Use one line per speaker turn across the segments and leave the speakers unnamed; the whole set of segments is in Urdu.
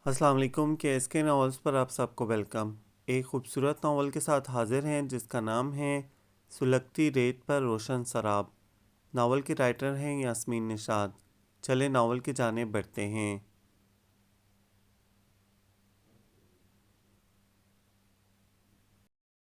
السلام علیکم کے ایس کے ناولز پر آپ سب کو ویلکم۔ ایک خوبصورت ناول کے ساتھ حاضر ہیں جس کا نام ہے سلگتی ریت پر روشن سراب۔ ناول کے رائٹر ہیں یاسمین نشاد۔ چلے ناول کی جانب بڑھتے ہیں۔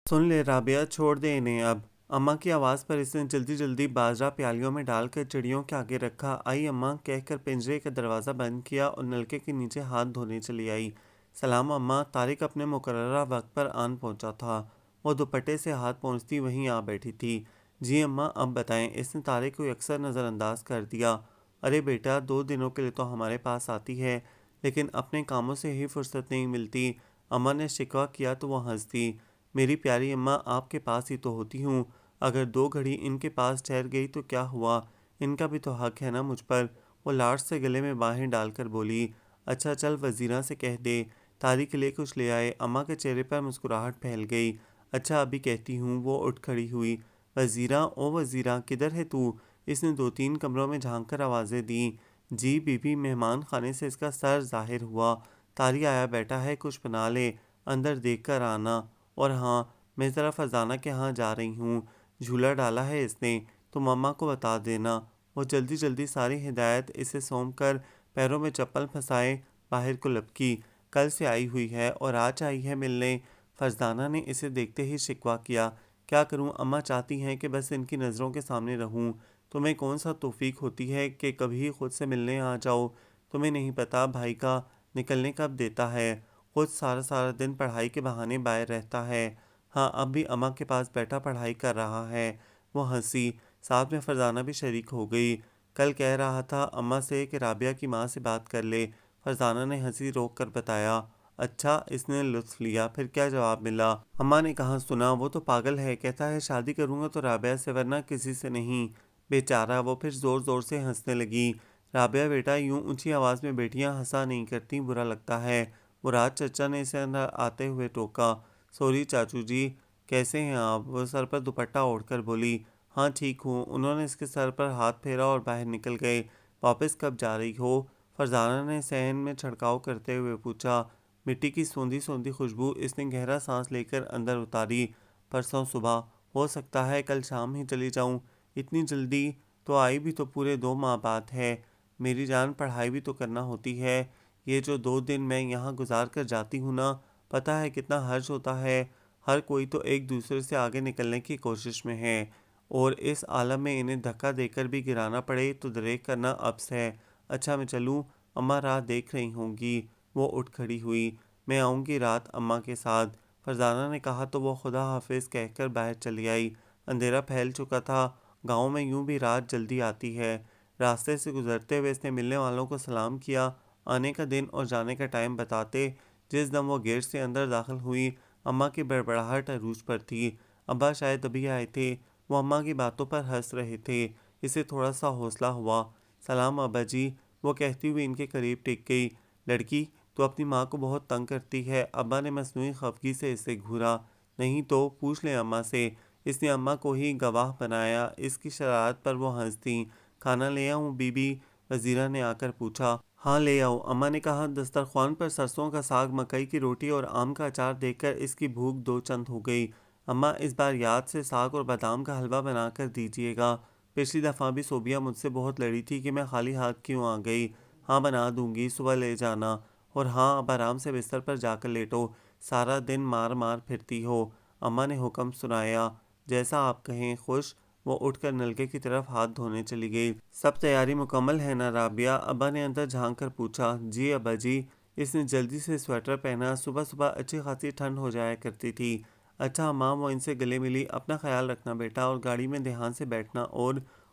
سن لے رابعہ، چھوڑ دے انہیں اب۔ اماں کی آواز پر اس نے جلدی جلدی باجرہ پیالیوں میں ڈال کر چڑیوں کے آگے رکھا۔ آئی اماں کہہ کر پنجرے کا دروازہ بند کیا اور نلکے کے نیچے ہاتھ دھونے چلی آئی۔ سلام اماں۔ طارق اپنے مقررہ وقت پر آن پہنچا تھا۔ وہ دوپٹے سے ہاتھ پہنچتی وہیں آ بیٹھی تھی۔ جی اماں، اب بتائیں۔ اس نے طارق کو یکسر نظر انداز کر دیا۔ ارے بیٹا، 2 دنوں کے لیے تو ہمارے پاس آتی ہے، لیکن اپنے کاموں سے ہی فرصت نہیں ملتی۔ اماں نے شکوہ کیا تو وہ ہنس دی۔ میری پیاری اماں، آپ کے پاس ہی تو ہوتی ہوں۔ اگر 2 گھڑی ان کے پاس ٹھہر گئی تو کیا ہوا؟ ان کا بھی تو حق ہے نا مجھ پر۔ وہ لاڈ سے گلے میں باہیں ڈال کر بولی۔ اچھا چل، وزیراں سے کہہ دے طارق کے لیے کچھ لے آئے۔ اماں کے چہرے پر مسکراہٹ پھیل گئی۔ اچھا ابھی کہتی ہوں۔ وہ اٹھ کھڑی ہوئی۔ وزیراں، او وزیراں، کدھر ہے تو؟ اس نے 2 3 کمروں میں جھانک کر آوازیں دیں۔ جی بی بی، مہمان خانے سے اس کا سر ظاہر ہوا۔ طارق آیا بیٹا ہے، کچھ بنا لے، اندر دیکھ کر آنا۔ اور ہاں، میں ذرا فرزانہ کے ہاں جا رہی ہوں، جھولا ڈالا ہے اس نے، تم اماں کو بتا دینا۔ وہ جلدی جلدی ساری ہدایت اسے سونپ کر پیروں میں چپل پھنسائے باہر کو لپکی۔ کل سے آئی ہوئی ہے اور آج آئی ہے ملنے؟ فرزانہ نے اسے دیکھتے ہی شکوہ کیا۔ کیا کروں، اماں چاہتی ہیں کہ بس ان کی نظروں کے سامنے رہوں۔ تمہیں کون سا توفیق ہوتی ہے کہ کبھی خود سے ملنے آ جاؤ؟ تمہیں نہیں پتا بھائی کا نکلنے کب دیتا ہے، خود سارا سارا دن پڑھائی کے بہانے باہر رہتا ہے۔ ہاں، اب بھی اماں کے پاس بیٹھا پڑھائی کر رہا ہے۔ وہ ہنسی، ساتھ میں فرزانہ بھی شریک ہو گئی۔ کل کہہ رہا تھا اماں سے کہ رابعہ کی ماں سے بات کر لے۔ فرزانہ نے ہنسی روک کر بتایا۔ اچھا، اس نے لطف لیا۔ پھر کیا جواب ملا؟ اماں نے کہا سنا، وہ تو پاگل ہے، کہتا ہے شادی کروں گا تو رابعہ سے ورنہ کسی سے نہیں۔ بیچارہ، وہ پھر زور زور سے ہنسنے لگی۔ رابعہ بیٹا، یوں اونچی آواز میں بیٹیاں ہنسا نہیں کرتی، برا لگتا ہے۔ مراد چچا نے اسے اندر آتے ہوئے ٹوکا۔ سوری چاچو جی، کیسے ہیں آپ؟ وہ سر پر دوپٹہ اوڑھ کر بولی۔ ہاں ٹھیک ہوں۔ انہوں نے اس کے سر پر ہاتھ پھیرا اور باہر نکل گئے۔ واپس کب جا رہی ہو؟ فرزانہ نے صحن میں چھڑکاؤ کرتے ہوئے پوچھا۔ مٹی کی سوندھی سوندھی خوشبو اس نے گہرا سانس لے کر اندر اتاری۔ پرسوں صبح، ہو سکتا ہے کل شام ہی چلی جاؤں۔ اتنی جلدی؟ تو آئی بھی تو پورے 2 ماہ بعد ہے میری جان، پڑھائی بھی تو کرنا ہوتی ہے۔ یہ جو 2 دن میں یہاں گزار کر جاتی ہوں نا، پتہ ہے کتنا حرج ہوتا ہے۔ ہر کوئی تو ایک دوسرے سے آگے نکلنے کی کوشش میں ہے، اور اس عالم میں انہیں دھکا دے کر بھی گرانا پڑے تو دریغ کرنا عبث ہے۔ اچھا میں چلوں؟ اماں راہ دیکھ رہی ہوں گی۔ وہ اٹھ کھڑی ہوئی۔ میں آؤں گی رات اماں کے ساتھ، فرزانہ نے کہا تو وہ خدا حافظ کہہ کر باہر چلی آئی۔ اندھیرا پھیل چکا تھا۔ گاؤں میں یوں بھی رات جلدی آتی ہے۔ راستے سے گزرتے ہوئے اس نے ملنے والوں کو سلام کیا، آنے کا دن اور جانے کا ٹائم بتاتے۔ جس دم وہ گیٹ سے اندر داخل ہوئی، اماں کی بڑبڑاہٹ عروج پر تھی۔ ابا شاید ابھی آئے تھے۔ وہ اماں کی باتوں پر ہنس رہے تھے۔ اسے تھوڑا سا حوصلہ ہوا۔ سلام ابا جی، وہ کہتی ہوئی ان کے قریب ٹک گئی۔ لڑکی، تو اپنی ماں کو بہت تنگ کرتی ہے۔ ابا نے مصنوعی خفگی سے اسے گھورا۔ نہیں تو پوچھ لیں اماں سے۔ اس نے اماں کو ہی گواہ بنایا۔ اس کی شرارت پر وہ ہنس دیں۔ کھانا لے آؤں بی بی؟ وزیرہ نے آ کر پوچھا۔ ہاں لے آؤ، اماں نے کہا۔ دسترخوان پر سرسوں کا ساگ، مکئی کی روٹی اور آم کا اچار دیکھ کر اس کی بھوک 2 چند ہو گئی۔ اماں، اس بار یاد سے ساگ اور بادام کا حلوہ بنا کر دیجیے گا۔ پچھلی دفعہ بھی صوبیہ مجھ سے بہت لڑی تھی کہ میں خالی ہاتھ کیوں آ گئی۔ ہاں بنا دوں گی، صبح لے جانا۔ اور ہاں، اب آرام سے بستر پر جا کر لیٹو، سارا دن مار مار پھرتی ہو۔ اماں نے حکم سنایا۔ جیسا آپ کہیں خوش۔ وہ اٹھ کر نلکے کی طرف ہاتھ دھونے چلی گئی۔ سب تیاری مکمل ہے نا رابعہ؟ ابا نے اندر جھانک کر پوچھا۔ جی ابا جی۔ اس نے جلدی سے سویٹر پہنا۔ صبح صبح اچھی خاصی ٹھنڈ ہو جایا کرتی تھی۔ اچھا ماں، وہ ان سے گلے ملی۔ اپنا خیال رکھنا بیٹا، اور گاڑی میں دھیان سے بیٹھنا،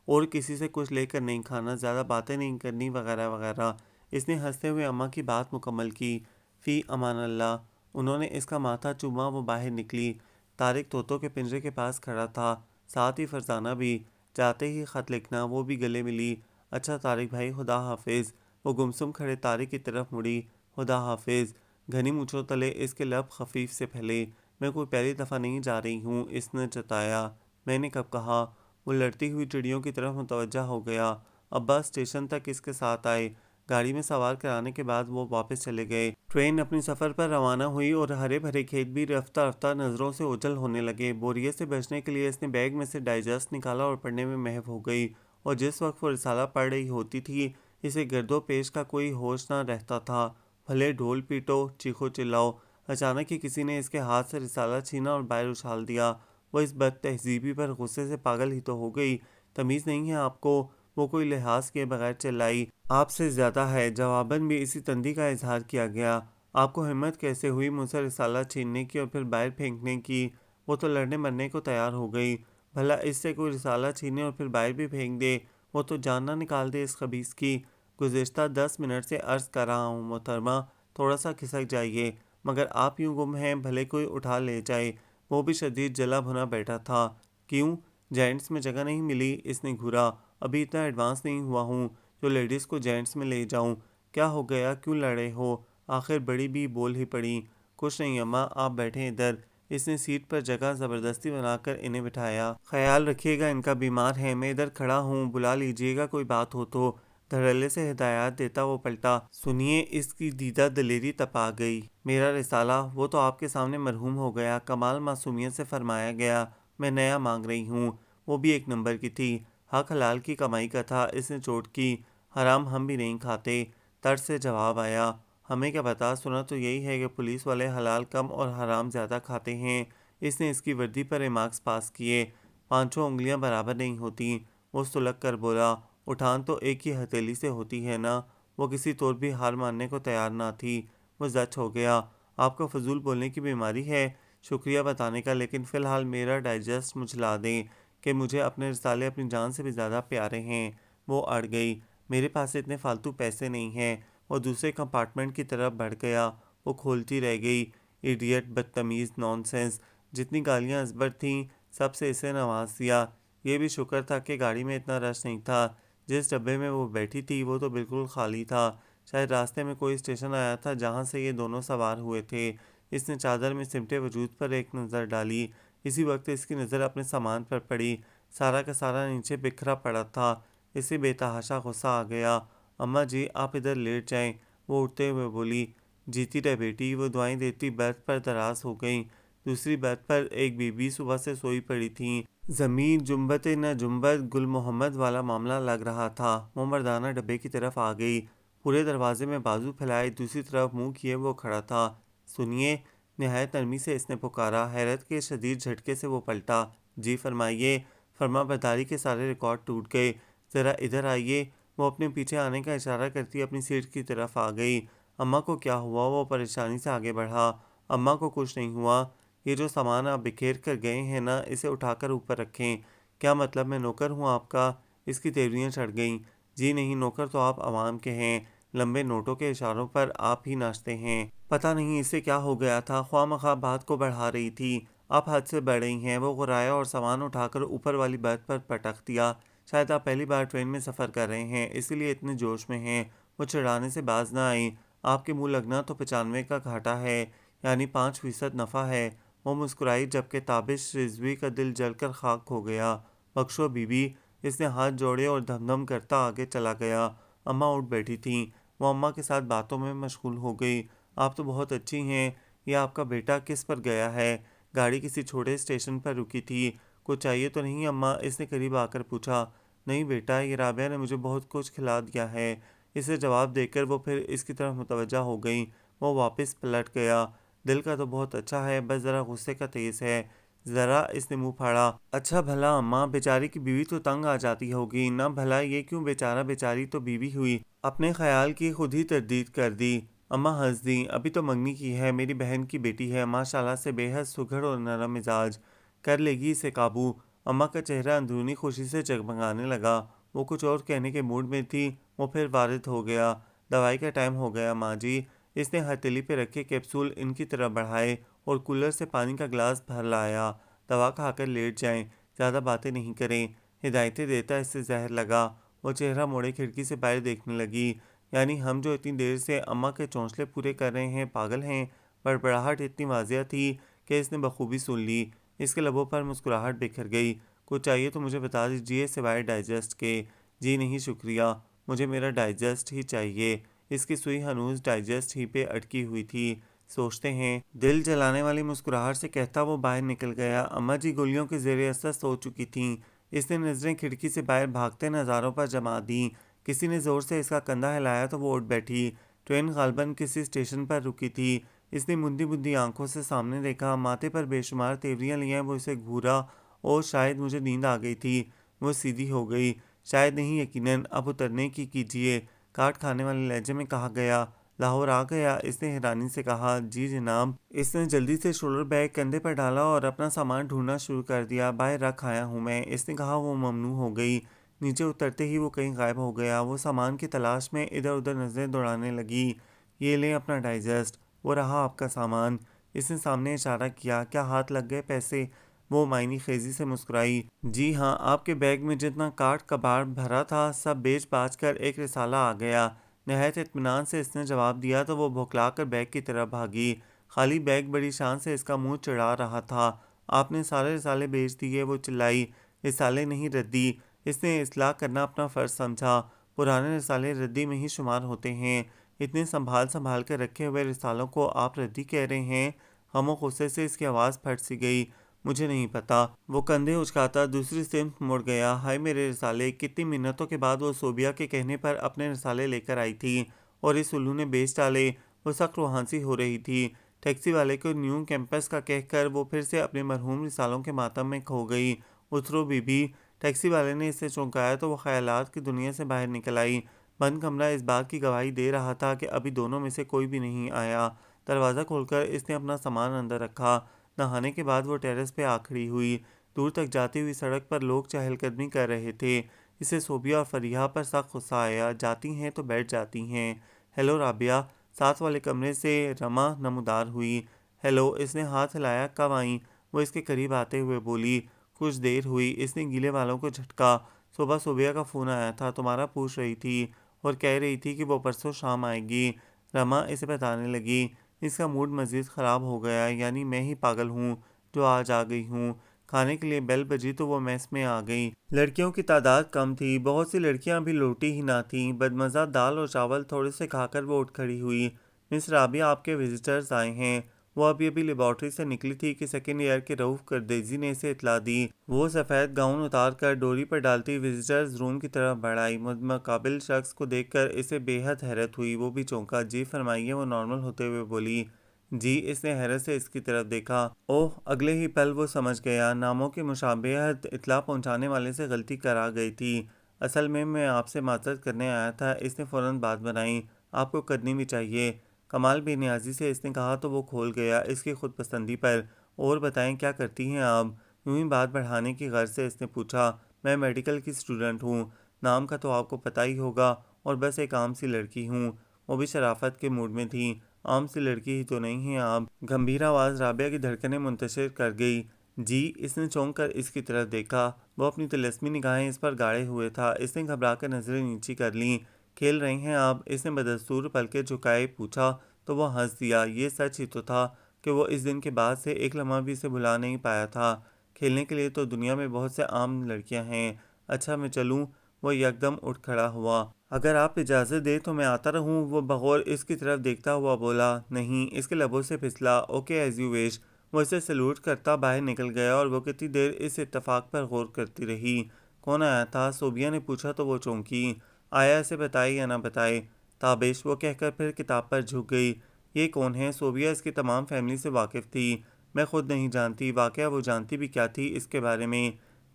اور کسی سے کچھ لے کر نہیں کھانا، زیادہ باتیں نہیں کرنی، وغیرہ وغیرہ۔ اس نے ہنستے ہوئے اماں کی بات مکمل کی۔ فی امان اللہ۔ انہوں نے اس کا ماتھا چوما۔ وہ باہر نکلی۔ طارق طوطوں کے پنجرے کے پاس کھڑا تھا، ساتھ ہی فرزانہ بھی۔ جاتے ہی خط لکھنا، وہ بھی گلے ملی۔ اچھا طارق بھائی، خدا حافظ۔ وہ گمسم کھڑے طارق کی طرف مڑی۔ خدا حافظ۔ گھنی مونچھوں تلے اس کے لب خفیف سے پھیلے۔ میں کوئی پہلی دفعہ نہیں جا رہی ہوں، اس نے جتایا۔ میں نے کب کہا؟ وہ لڑتی ہوئی چڑیوں کی طرف متوجہ ہو گیا۔ ابا اسٹیشن تک اس کے ساتھ آئے۔ گاڑی میں سوار کرانے کے بعد وہ واپس چلے گئے۔ ٹرین اپنی سفر پر روانہ ہوئی اور ہرے بھرے کھیت بھی رفتہ رفتہ نظروں سے اوجھل ہونے لگے۔ بوریت سے بچنے کے لیے اس نے بیگ میں سے ڈائجسٹ نکالا اور پڑھنے میں محو ہو گئی، اور جس وقت وہ رسالہ پڑھ رہی ہوتی تھی اسے گرد و پیش کا کوئی ہوش نہ رہتا تھا۔ بھلے ڈھول پیٹو، چیخو چلاؤ، اچانک ہی کسی نے اس کے ہاتھ سے رسالہ چھینا اور باہر اچھال دیا۔ وہ اس بد تہذیبی پر غصے سے پاگل ہی تو ہو گئی۔ تمیز نہیں ہے آپ کو؟ وہ کوئی لحاظ کیے بغیر چلائی۔ آپ سے زیادہ ہے۔ جواباً بھی اسی تندی کا اظہار کیا گیا۔ آپ کو ہمت کیسے ہوئی مجھ سے رسالہ چھیننے کی اور پھر باہر پھینکنے کی؟ وہ تو لڑنے مرنے کو تیار ہو گئی۔ بھلا اس سے کوئی رسالہ چھینے اور پھر باہر بھی پھینک دے؟ وہ تو جان نہ نکال دے اس خبیث کی۔ گزشتہ 10 منٹ سے عرض کر رہا ہوں محترمہ، تھوڑا سا کھسک جائیے، مگر آپ یوں گم ہیں بھلے کوئی اٹھا لے جائے۔ وہ بھی شدید جلا بھنا بیٹھا تھا۔ کیوں؟ جینٹس میں جگہ نہیں ملی؟ اس نے گھورا۔ ابھی اتنا ایڈوانس نہیں ہوا ہوں جو لیڈیز کو جینٹس میں لے جاؤں۔ کیا ہو گیا؟ کیوں لڑ رہے ہو؟ آخر بڑی بھی بول ہی پڑی۔ کچھ نہیں اماں، آپ بیٹھیں ادھر۔ اس نے سیٹ پر جگہ زبردستی بنا کر انہیں بٹھایا۔ خیال رکھیے گا، ان کا بیمار ہے، میں ادھر کھڑا ہوں، بلا لیجیے گا کوئی بات ہو تو۔ دھڑلے سے ہدایات دیتا وہ پلٹا۔ سنیے، اس کی دیدہ دلیری تپا گئی۔ میرا رسالہ؟ وہ تو آپ کے سامنے مرحوم ہو گیا، کمال معصومیت سے فرمایا گیا۔ میں نیا مانگ رہی ہوں، وہ بھی 1 نمبر کی تھی۔ حق حلال کی کمائی کا تھا، اس نے چوٹ کی۔ حرام ہم بھی نہیں کھاتے۔ طرز سے جواب آیا۔ ہمیں کیا پتا، سنا تو یہی ہے کہ پولیس والے حلال کم اور حرام زیادہ کھاتے ہیں۔ اس نے اس کی وردی پر ریمارکس پاس کیے۔ 5 انگلیاں برابر نہیں ہوتی۔ وہ سلگ کر بولا، اٹھان تو ایک ہی ہتھیلی سے ہوتی ہے نا۔ وہ کسی طور بھی ہار ماننے کو تیار نہ تھی۔ وہ زچ ہو گیا۔ آپ کو فضول بولنے کی بیماری ہے؟ شکریہ بتانے کا، لیکن فی الحال میرا ڈائجسٹ مجھلا دیں کہ مجھے اپنے رسالے اپنی جان سے بھی زیادہ پیارے ہیں۔ وہ اڑ گئی۔ میرے پاس اتنے فالتو پیسے نہیں ہیں۔ وہ دوسرے کمپارٹمنٹ کی طرف بڑھ گیا۔ وہ کھولتی رہ گئی۔ ایڈیٹ، بدتمیز، نان سینس۔ جتنی گالیاں ازبر تھیں سب سے اسے نواز دیا۔ یہ بھی شکر تھا کہ گاڑی میں اتنا رش نہیں تھا۔ جس ڈبے میں وہ بیٹھی تھی وہ تو بالکل خالی تھا۔ شاید راستے میں کوئی اسٹیشن آیا تھا جہاں سے یہ دونوں سوار ہوئے تھے۔ اس نے چادر میں سمٹے وجود پر ایک نظر ڈالی۔ اسی وقت اس کی نظر اپنے سامان پر پڑی۔ سارا کا سارا نیچے بکھرا پڑا تھا۔ اسے بے تحاشا غصہ آ گیا۔ اماں جی، آپ ادھر لیٹ جائیں، وہ اٹھتے ہوئے بولی۔ جیتی رہ بیٹی، وہ دعائیں دیتی برتھ پر دراز ہو گئیں۔ دوسری برتھ پر ایک بی بی صبح سے سوئی پڑی تھیں۔ زمین جنبت نہ جنبت، گل محمد والا معاملہ لگ رہا تھا۔ وہ مردانہ ڈبے کی طرف آ گئی۔ پورے دروازے میں بازو پھیلائے دوسری طرف منہ کیے وہ کھڑا تھا۔ سنیے، نہایت نرمی سے اس نے پکارا۔ حیرت کے شدید جھٹکے سے وہ پلٹا۔ جی فرمائیے۔ فرما برداری کے سارے ریکارڈ ٹوٹ گئے۔ ذرا ادھر آئیے۔ وہ اپنے پیچھے آنے کا اشارہ کرتی اپنی سیٹ کی طرف آ گئی۔ اماں کو کیا ہوا؟ وہ پریشانی سے آگے بڑھا۔ اماں کو کچھ نہیں ہوا۔ یہ جو سامان آپ بکھیر کر گئے ہیں نا، اسے اٹھا کر اوپر رکھیں۔ کیا مطلب میں نوکر ہوں آپ کا؟ اس کی تیوریاں چڑھ گئیں۔ جی نہیں، نوکر تو آپ عوام کے ہیں۔ لمبے نوٹوں کے اشاروں پر آپ ہی ناچتے ہیں۔ پتہ نہیں اسے کیا ہو گیا تھا، خواہ مخواہ بات کو بڑھا رہی تھی۔ آپ حد سے بڑھ رہی ہیں۔ وہ غرایا اور سامان اٹھا کر اوپر والی برتھ پر پٹک دیا۔ شاید آپ پہلی بار ٹرین میں سفر کر رہے ہیں، اسی لیے اتنے جوش میں ہیں۔ وہ چڑھانے سے باز نہ آئیں۔ آپ کے منہ لگنا تو 95 کا گھاٹا ہے، یعنی 5% نفع ہے۔ وہ مسکرائی جبکہ تابش رضوی کا دل جل کر خاک ہو گیا۔ بخشو بی بی۔ اس نے ہاتھ جوڑے اور دھم دھم کرتا آگے چلا گیا۔ اماں اٹھ بیٹھی تھیں۔ وہ اماں کے ساتھ باتوں میں مشغول ہو گئی۔ آپ تو بہت اچھی ہیں۔ یہ آپ کا بیٹا کس پر گیا ہے؟ گاڑی کسی چھوٹے اسٹیشن پر رکی تھی۔ کچھ چاہیے تو نہیں اماں؟ اس نے قریب آ کر پوچھا۔ نہیں بیٹا، یہ رابعہ نے مجھے بہت کچھ کھلا دیا ہے۔ اسے جواب دے کر وہ پھر اس کی طرف متوجہ ہو گئیں۔ وہ واپس پلٹ گیا۔ دل کا تو بہت اچھا ہے، بس ذرا غصے کا تیز ہے۔ ذرا اس نے منہ پھاڑا۔ اچھا بھلا اماں، بیچاری کی بیوی تو تنگ آ جاتی ہوگی نہ؟ بھلا یہ کیوں بیچارہ بیچاری تو بیوی ہوئی؟ اپنے خیال کی خود ہی تردید کر دی۔ اماں ہنس دیں۔ ابھی تو منگنی کی ہے، میری بہن کی بیٹی ہے، ماشاءاللہ سے بے حد سگھڑ اور نرم مزاج، کر لے گی اسے قابو۔ اماں کا چہرہ اندرونی خوشی سے جگمگانے لگا۔ وہ کچھ اور کہنے کے موڈ میں تھی، وہ پھر وارد ہو گیا۔ دوائی کا ٹائم ہو گیا ماں جی۔ اس نے ہتھیلی پہ رکھے کیپسول ان کی طرف بڑھائے اور کولر سے پانی کا گلاس بھر لایا۔ دوا کھا کر لیٹ جائیں، زیادہ باتیں نہیں کریں، ہدایتیں دیتا اس سے زہر لگا۔ وہ چہرہ موڑے کھڑکی سے باہر دیکھنے لگی۔ یعنی ہم جو اتنی دیر سے اماں کے چونچلے پورے کر رہے ہیں پاگل ہیں؟ بڑبڑاہٹ اتنی واضح تھی کہ اس نے بخوبی سن لی۔ اس کے لبوں پر مسکراہٹ بکھر گئی۔ کچھ چاہیے تو مجھے بتا دیجیے سوائے ڈائجسٹ کے۔ جی نہیں شکریہ۔ مجھے میرا ڈائجسٹ ہی چاہیے۔ اس کی سوئی ہنوز ڈائجسٹ ہی پہ اٹکی ہوئی تھی۔ سوچتے ہیں، دل جلانے والی مسکراہٹ سے کہتا وہ باہر نکل گیا۔ اماں جی گولیوں کے زیر اثر سو چکی تھیں۔ اس نے نظریں کھڑکی سے باہر بھاگتے نظاروں پر جما دیں۔ کسی نے زور سے اس کا کندھا ہلایا تو وہ اٹھ بیٹھی۔ ٹرین غالباً کسی اسٹیشن پر رکی تھی۔ اس نے مندی مندی آنکھوں سے سامنے دیکھا، ماتھے پر بے شمار تیوریاں لیے وہ اسے گھورا۔ اور شاید مجھے نیند آ گئی تھی۔ وہ سیدھی ہو گئی۔ شاید نہیں، یقیناً۔ اب اترنے کی کیجیے، کاٹ کھانے والے لہجے میں کہا گیا۔ لاہور آ گیا؟ اس نے حیرانی سے کہا۔ جی جناب۔ اس نے جلدی سے شولڈر بیگ کندھے پر ڈالا اور اپنا سامان ڈھونڈنا شروع کر دیا۔ باہر رکھ آیا ہوں میں، اس نے کہا۔ وہ ممنوع ہو گئی۔ نیچے اترتے ہی وہ کہیں غائب ہو گیا۔ وہ سامان کی تلاش میں ادھر ادھر نظریں دوڑانے لگی۔ یہ لیں اپنا ڈائجسٹ، وہ رہا آپ کا سامان۔ اس نے سامنے اشارہ کیا۔ کیا ہاتھ لگ گئے پیسے؟ وہ معنی خیزی سے مسکرائی۔ جی ہاں، آپ کے بیگ میں جتنا کاٹ کباڑ بھرا تھا سب بیچ باچ کر ایک رسالہ آ گیا۔ نہایت اطمینان سے اس نے جواب دیا تو وہ بھوکلا کر بیگ کی طرف بھاگی۔ خالی بیگ بڑی شان سے اس کا منہ چڑھا رہا تھا۔ آپ نے سارے رسالے بیچ دیے؟ وہ چلائی۔ رسالے نہیں، ردی۔ اس نے اصلاح کرنا اپنا فرض سمجھا۔ پرانے رسالے ردی میں ہی شمار ہوتے ہیں۔ اتنے سنبھال سنبھال کر رکھے ہوئے رسالوں کو آپ ردی کہہ رہے ہیں؟ غم و غصے سے اس کی آواز پھٹ سی گئی۔ مجھے نہیں پتا۔ وہ کندھے اچکاتا دوسری سمت مڑ گیا۔ ہائے میرے رسالے! کتنی منتوں کے بعد وہ صوبیہ کے کہنے پر اپنے رسالے لے کر آئی تھی، اور اس الو نے بیچ ڈالے۔ وہ سخت روحانسی ہو رہی تھی۔ ٹیکسی والے کو نیو کیمپس کا کہہ کر وہ پھر سے اپنے مرحوم رسالوں کے ماتم میں کھو گئی۔ اترو بی بی۔ ٹیکسی والے نے اسے چونکایا تو وہ خیالات کی دنیا سے باہر نکل آئی۔ بند کمرہ اس بات کی گواہی دے رہا تھا کہ ابھی دونوں میں سے کوئی بھی نہیں آیا۔ دروازہ کھول کر اس نے اپنا سامان اندر رکھا۔ نہانے کے بعد وہ ٹیرس پہ آ کھڑی ہوئی۔ دور تک جاتی ہوئی سڑک پر لوگ چہل قدمی کر رہے تھے۔ اسے صوبیہ اور فریحہ پر سخت غصہ آیا۔ جاتی ہیں تو بیٹھ جاتی ہیں۔ ہیلو رابعہ۔ ساتھ والے کمرے سے رما نمودار ہوئی۔ ہیلو۔ اس نے ہاتھ ہلایا۔ کب آئیں؟ وہ اس کے قریب آتے ہوئے بولی۔ کچھ دیر ہوئی۔ اس نے گیلے بالوں کو جھٹکا۔ صبح صوبیہ کا فون آیا تھا، تمہارا پوچھ رہی تھی، اور کہہ رہی تھی کہ وہ پرسوں شام آئے گی۔ رما اسے بتانے لگی۔ اس کا موڈ مزید خراب ہو گیا۔ یعنی میں ہی پاگل ہوں جو آج آ گئی ہوں۔ کھانے کے لیے بیل بجی تو وہ میس میں آ گئی۔ لڑکیوں کی تعداد کم تھی، بہت سی لڑکیاں ابھی لوٹی ہی نہ تھیں۔ بدمزہ دال اور چاول تھوڑے سے کھا کر وہ اٹھ کھڑی ہوئی۔ مس رابعہ، آپ کے وزٹرز آئے ہیں۔ وہ ابھی لیبارٹری سے نکلی تھی کہ سیکنڈ ایئر کے رؤوف کردیزی نے اسے اطلاع دی۔ وہ سفید گاؤن اتار کر ڈوری پر ڈالتی وزٹرز روم کی طرف بڑھ آئی۔ مقابل شخص کو دیکھ کر اسے بے حد حیرت ہوئی۔ وہ بھی چونکا۔ جی فرمائیے، وہ نارمل ہوتے ہوئے بولی۔ جی۔ اس نے حیرت سے اس کی طرف دیکھا۔ اوہ! اگلے ہی پل وہ سمجھ گیا، ناموں کی مشابہت اطلاع پہنچانے والے سے غلطی کرا گئی تھی۔ اصل میں آپ سے معذرت کرنے آیا تھا۔ اس نے فوراً بات بنائی۔ آپ کو کرنی بھی چاہیے۔ کمال بے نیازی سے اس نے کہا تو وہ کھول گیا اس کی خود پسندی پر۔ اور بتائیں، کیا کرتی ہیں آپ؟ یوں ہی بات بڑھانے کی غرض سے اس نے پوچھا۔ میں میڈیکل کی اسٹوڈنٹ ہوں۔ نام کا تو آپ کو پتہ ہی ہوگا، اور بس ایک عام سی لڑکی ہوں۔ وہ بھی شرافت کے موڈ میں تھی۔ عام سی لڑکی ہی تو نہیں ہیں آپ؟ گمبھیر آواز رابعہ کی دھڑکنیں منتشر کر گئی۔ جی۔ اس نے چونک کر اس کی طرف دیکھا۔ وہ اپنی طلسمی نگاہیں اس پر گاڑے ہوئے تھا۔ اس نے گھبرا کر نظریں نیچی کر لیں۔ کھیل رہے ہیں آپ؟ اس نے بدستور پلکیں جھکائے پوچھا تو وہ ہنس دیا۔ یہ سچ ہی تو تھا کہ وہ اس دن کے بعد سے ایک لمحہ بھی اسے بھلا نہیں پایا تھا۔ کھیلنے کے لیے تو دنیا میں بہت سے عام لڑکیاں ہیں۔ اچھا میں چلوں؟ وہ یکدم اٹھ کھڑا ہوا۔ اگر آپ اجازت دیں تو میں آتا رہوں؟ وہ بغور اس کی طرف دیکھتا ہوا بولا۔ نہیں۔ اس کے لبوں سے پھسلا۔ Okay, as you wish. وہ اسے سلوٹ کرتا باہر نکل گیا، اور وہ کتنی دیر اس اتفاق پر غور کرتی رہی۔ کون آیا تھا؟ صوبیہ نے پوچھا تو وہ چونکی۔ آیا اسے بتائے یا نہ بتائے؟ تابش، وہ کہہ کر پھر کتاب پر جھک گئی۔ یہ کون ہے؟ صوبیہ اس کی تمام فیملی سے واقف تھی۔ میں خود نہیں جانتی۔ واقعہ وہ جانتی بھی کیا تھی اس کے بارے میں؟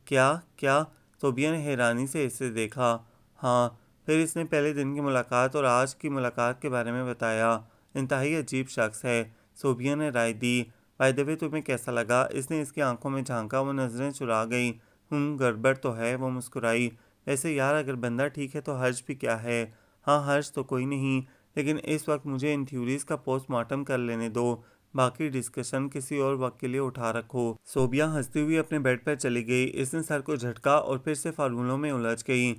کیا؟ صوبیہ نے حیرانی سے اسے دیکھا۔ ہاں۔ پھر اس نے پہلے دن کی ملاقات اور آج کی ملاقات کے بارے میں بتایا۔ انتہائی عجیب شخص ہے، صوبیہ نے رائے دی۔ بائی دی وے، تمہیں کیسا لگا؟ اس نے اس کی آنکھوں میں جھانکا۔ وہ نظریں چرا گئی۔ گڑبڑ تو ہے، وہ مسکرائی۔ ویسے یار، اگر بندہ ٹھیک ہے تو حرج بھی کیا ہے؟ ہاں، حرج تو کوئی نہیں، لیکن اس وقت مجھے ان تھیوریز کا پوسٹ مارٹم کر لینے دو۔ باقی ڈسکشن کسی اور وقت کے لیے اٹھا رکھو۔ صوبیہ ہنستی ہوئی اپنے بیڈ پر چلی گئی۔ اس نے سر کو جھٹکا اور پھر سے فارمولوں میں الجھ گئی۔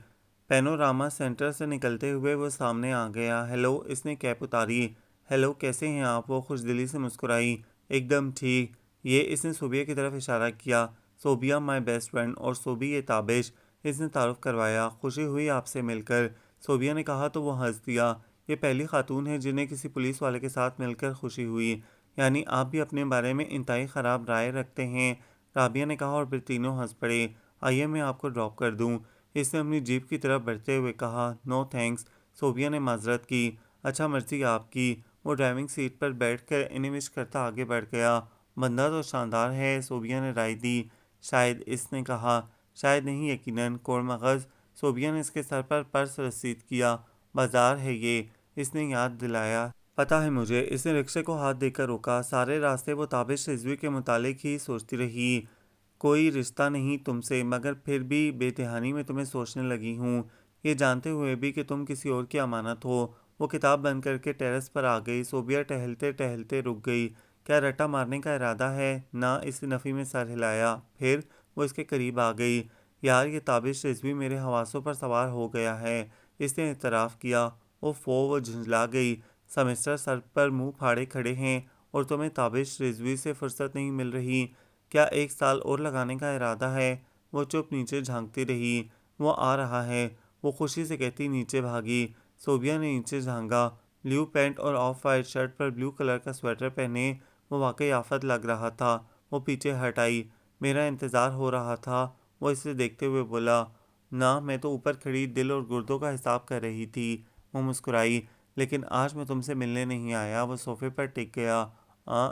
پینوراما سینٹر سے نکلتے ہوئے وہ سامنے آ گیا۔ ہیلو۔ اس نے کیپ اتاری۔ ہیلو، کیسے ہیں آپ؟ وہ خوش دلی سے مسکرائی۔ ایک دم ٹھیک۔ یہ؟ اس نے صوبیہ کی طرف اشارہ کیا۔ صوبیہ، مائی بیسٹ فرینڈ، اور صوبی، یہ تابش۔ اس نے تعارف کروایا۔ خوشی ہوئی آپ سے مل کر۔ صوبیہ نے کہا تو وہ ہنس دیا۔ یہ پہلی خاتون ہے جنہیں کسی پولیس والے کے ساتھ مل کر خوشی ہوئی۔ یعنی آپ بھی اپنے بارے میں انتہائی خراب رائے رکھتے ہیں؟ رابعہ نے کہا اور پھر تینوں ہنس پڑے۔ آئیے میں آپ کو ڈراپ کر دوں، اس نے اپنی جیپ کی طرف بڑھتے ہوئے کہا۔ نو تھینکس، صوبیہ نے معذرت کی۔ اچھا مرضی آپ کی۔ وہ ڈرائیونگ سیٹ پر بیٹھ کر انہیں وش کرتا آگے بڑھ گیا۔ بندہ تو شاندار ہے، صوبیہ نے رائے دی۔ شاید، اس نے کہا۔ شاید نہیں، یقیناً، کوڑ مغز۔ صوبیہ نے اس کے سر پر پرس رسید کیا۔ بازار ہے یہ، اس نے یاد دلایا۔ پتہ ہے مجھے، اس نے رکشے کو ہاتھ دے کر روکا۔ سارے راستے وہ تابش رضوی کے متعلق ہی سوچتی رہی۔ کوئی رشتہ نہیں تم سے، مگر پھر بھی بے دہانی میں تمہیں سوچنے لگی ہوں، یہ جانتے ہوئے بھی کہ تم کسی اور کی امانت ہو۔ وہ کتاب بند کر کے ٹیرس پر آ گئی۔ صوبیہ ٹہلتے ٹہلتے رک گئی۔ کیا رٹا مارنے کا ارادہ ہے؟ نہ، اس نے نفی میں سر ہلایا۔ پھر وہ اس کے قریب آ گئی۔ یار، یہ تابش رضوی میرے حواسوں پر سوار ہو گیا ہے، اس نے اعتراف کیا۔ وہ جھنجلا گئی۔ سمسٹر سر پر منہ پھاڑے کھڑے ہیں اور تمہیں تابش رضوی سے فرصت نہیں مل رہی؟ کیا 1 سال اور لگانے کا ارادہ ہے؟ وہ چپ نیچے جھانکتی رہی۔ وہ آ رہا ہے، وہ خوشی سے کہتی نیچے بھاگی۔ صوبیہ نے نیچے جھانکا۔ بلیو پینٹ اور of white shirt per blue colour کا سویٹر پہنے وہ واقعی آفت لگ رہا تھا۔ وہ پیچھے ہٹ آئی۔ میرا انتظار ہو رہا تھا، وہ اسے دیکھتے ہوئے بولا۔ نہ، میں تو اوپر کھڑی دل اور گردوں کا حساب کر رہی تھی۔ وہ مسکرائی۔ لیکن آج میں تم سے ملنے نہیں آیا۔ وہ صوفے پر ٹک گیا۔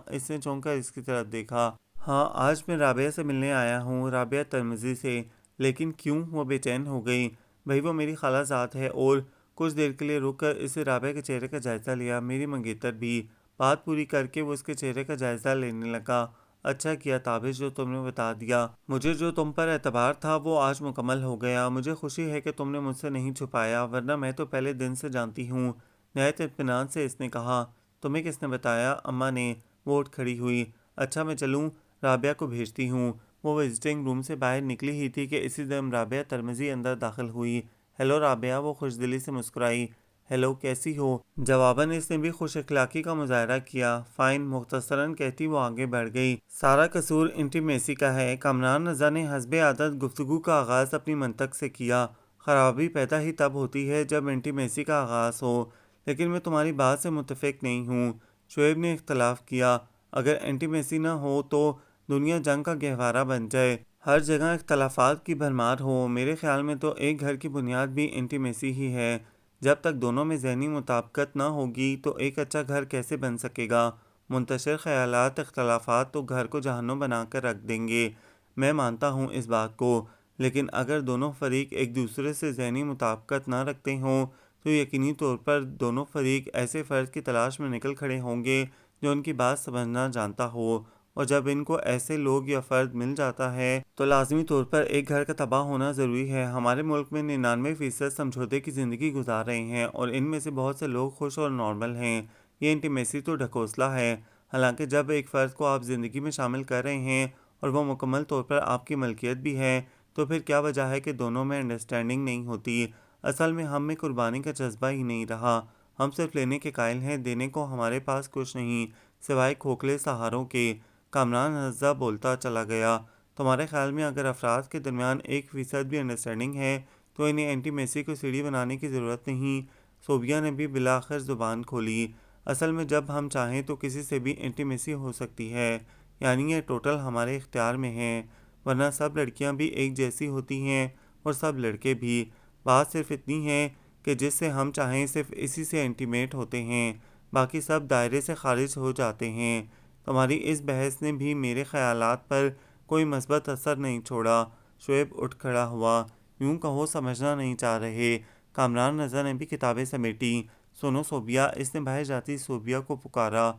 اس نے چونک کر اس کی طرف دیکھا۔ ہاں، آج میں رابعہ سے ملنے آیا ہوں، رابعہ ترمزی سے۔ لیکن کیوں؟ وہ بے چین ہو گئی۔ بھئی وہ میری خالہ زاد ہے اور… کچھ دیر کے لیے رک کر اس نے رابعہ کے چہرے کا جائزہ لیا۔ میری منگیتر بھی۔ بات پوری کر کے وہ اس کے چہرے کا جائزہ لینے لگا۔ اچھا کیا تابش جو تم نے بتا دیا۔ مجھے جو تم پر اعتبار تھا وہ آج مکمل ہو گیا۔ مجھے خوشی ہے کہ تم نے مجھ سے نہیں چھپایا، ورنہ میں تو پہلے دن سے جانتی ہوں۔ نہایت اطمینان سے اس نے کہا۔ تمہیں کس نے بتایا؟ اماں نے۔ وہ اٹھ کھڑی ہوئی۔ اچھا میں چلوں؟ رابعہ کو بھیجتی ہوں۔ وہ وزٹنگ روم سے باہر نکلی ہی تھی کہ اسی دم رابعہ ترمزی اندر داخل ہوئی۔ ہیلو رابعہ، وہ خوش دلی سے مسکرائی۔ ہیلو، کیسی ہو؟ جواباً اس نے بھی خوش اخلاقی کا مظاہرہ کیا۔ فائن، مختصراً کہتی وہ آگے بڑھ گئی۔ سارا قصور انٹیمیسی کا ہے۔ کامران رضا نے حسب عادت گفتگو کا آغاز اپنی منطق سے کیا۔ خرابی پیدا ہی تب ہوتی ہے جب انٹیمیسی کا آغاز ہو۔ لیکن میں تمہاری بات سے متفق نہیں ہوں، شعیب نے اختلاف کیا۔ اگر انٹیمیسی نہ ہو تو دنیا جنگ کا گہوارہ بن جائے، ہر جگہ اختلافات کی بھرمار ہو۔ میرے خیال میں تو ایک گھر کی بنیاد بھی انٹیمیسی ہی ہے۔ جب تک دونوں میں ذہنی مطابقت نہ ہوگی تو ایک اچھا گھر کیسے بن سکے گا؟ منتشر خیالات، اختلافات تو گھر کو جہنم بنا کر رکھ دیں گے۔ میں مانتا ہوں اس بات کو، لیکن اگر دونوں فریق ایک دوسرے سے ذہنی مطابقت نہ رکھتے ہوں تو یقینی طور پر دونوں فریق ایسے فرد کی تلاش میں نکل کھڑے ہوں گے جو ان کی بات سمجھنا جانتا ہو، اور جب ان کو ایسے لوگ یا فرد مل جاتا ہے تو لازمی طور پر ایک گھر کا تباہ ہونا ضروری ہے۔ ہمارے ملک میں 99% سمجھوتے کی زندگی گزار رہے ہیں اور ان میں سے بہت سے لوگ خوش اور نارمل ہیں۔ یہ انٹیمیسی تو ڈھکوسلہ ہے۔ حالانکہ جب ایک فرد کو آپ زندگی میں شامل کر رہے ہیں اور وہ مکمل طور پر آپ کی ملکیت بھی ہے تو پھر کیا وجہ ہے کہ دونوں میں انڈرسٹینڈنگ نہیں ہوتی؟ اصل میں ہم میں قربانی کا جذبہ ہی نہیں رہا۔ ہم صرف لینے کے قائل ہیں، دینے کو ہمارے پاس کچھ نہیں سوائے کھوکھلے سہاروں کے۔ کامران رضا بولتا چلا گیا۔ تمہارے خیال میں اگر افراد کے درمیان 1% بھی انڈرسٹینڈنگ ہے تو انہیں انٹیمیسی کو سیڑھی بنانے کی ضرورت نہیں؟ صوبیہ نے بھی بالآخر زبان کھولی۔ اصل میں جب ہم چاہیں تو کسی سے بھی انٹیمیسی ہو سکتی ہے، یعنی یہ ٹوٹل ہمارے اختیار میں ہے، ورنہ سب لڑکیاں بھی ایک جیسی ہوتی ہیں اور سب لڑکے بھی۔ بات صرف اتنی ہے کہ جس سے ہم چاہیں صرف اسی سے انٹیمیٹ ہوتے ہیں، باقی سب دائرے سے خارج ہو جاتے ہیں۔ تمہاری اس بحث نے بھی میرے خیالات پر کوئی مثبت اثر نہیں چھوڑا۔ شعیب اٹھ کھڑا ہوا۔ یوں کہو سمجھنا نہیں چاہ رہے۔ کامران رضا نے بھی کتابیں سمیٹیں۔ سنو صوبیہ، اس نے باہر جاتی صوبیہ کو پکارا۔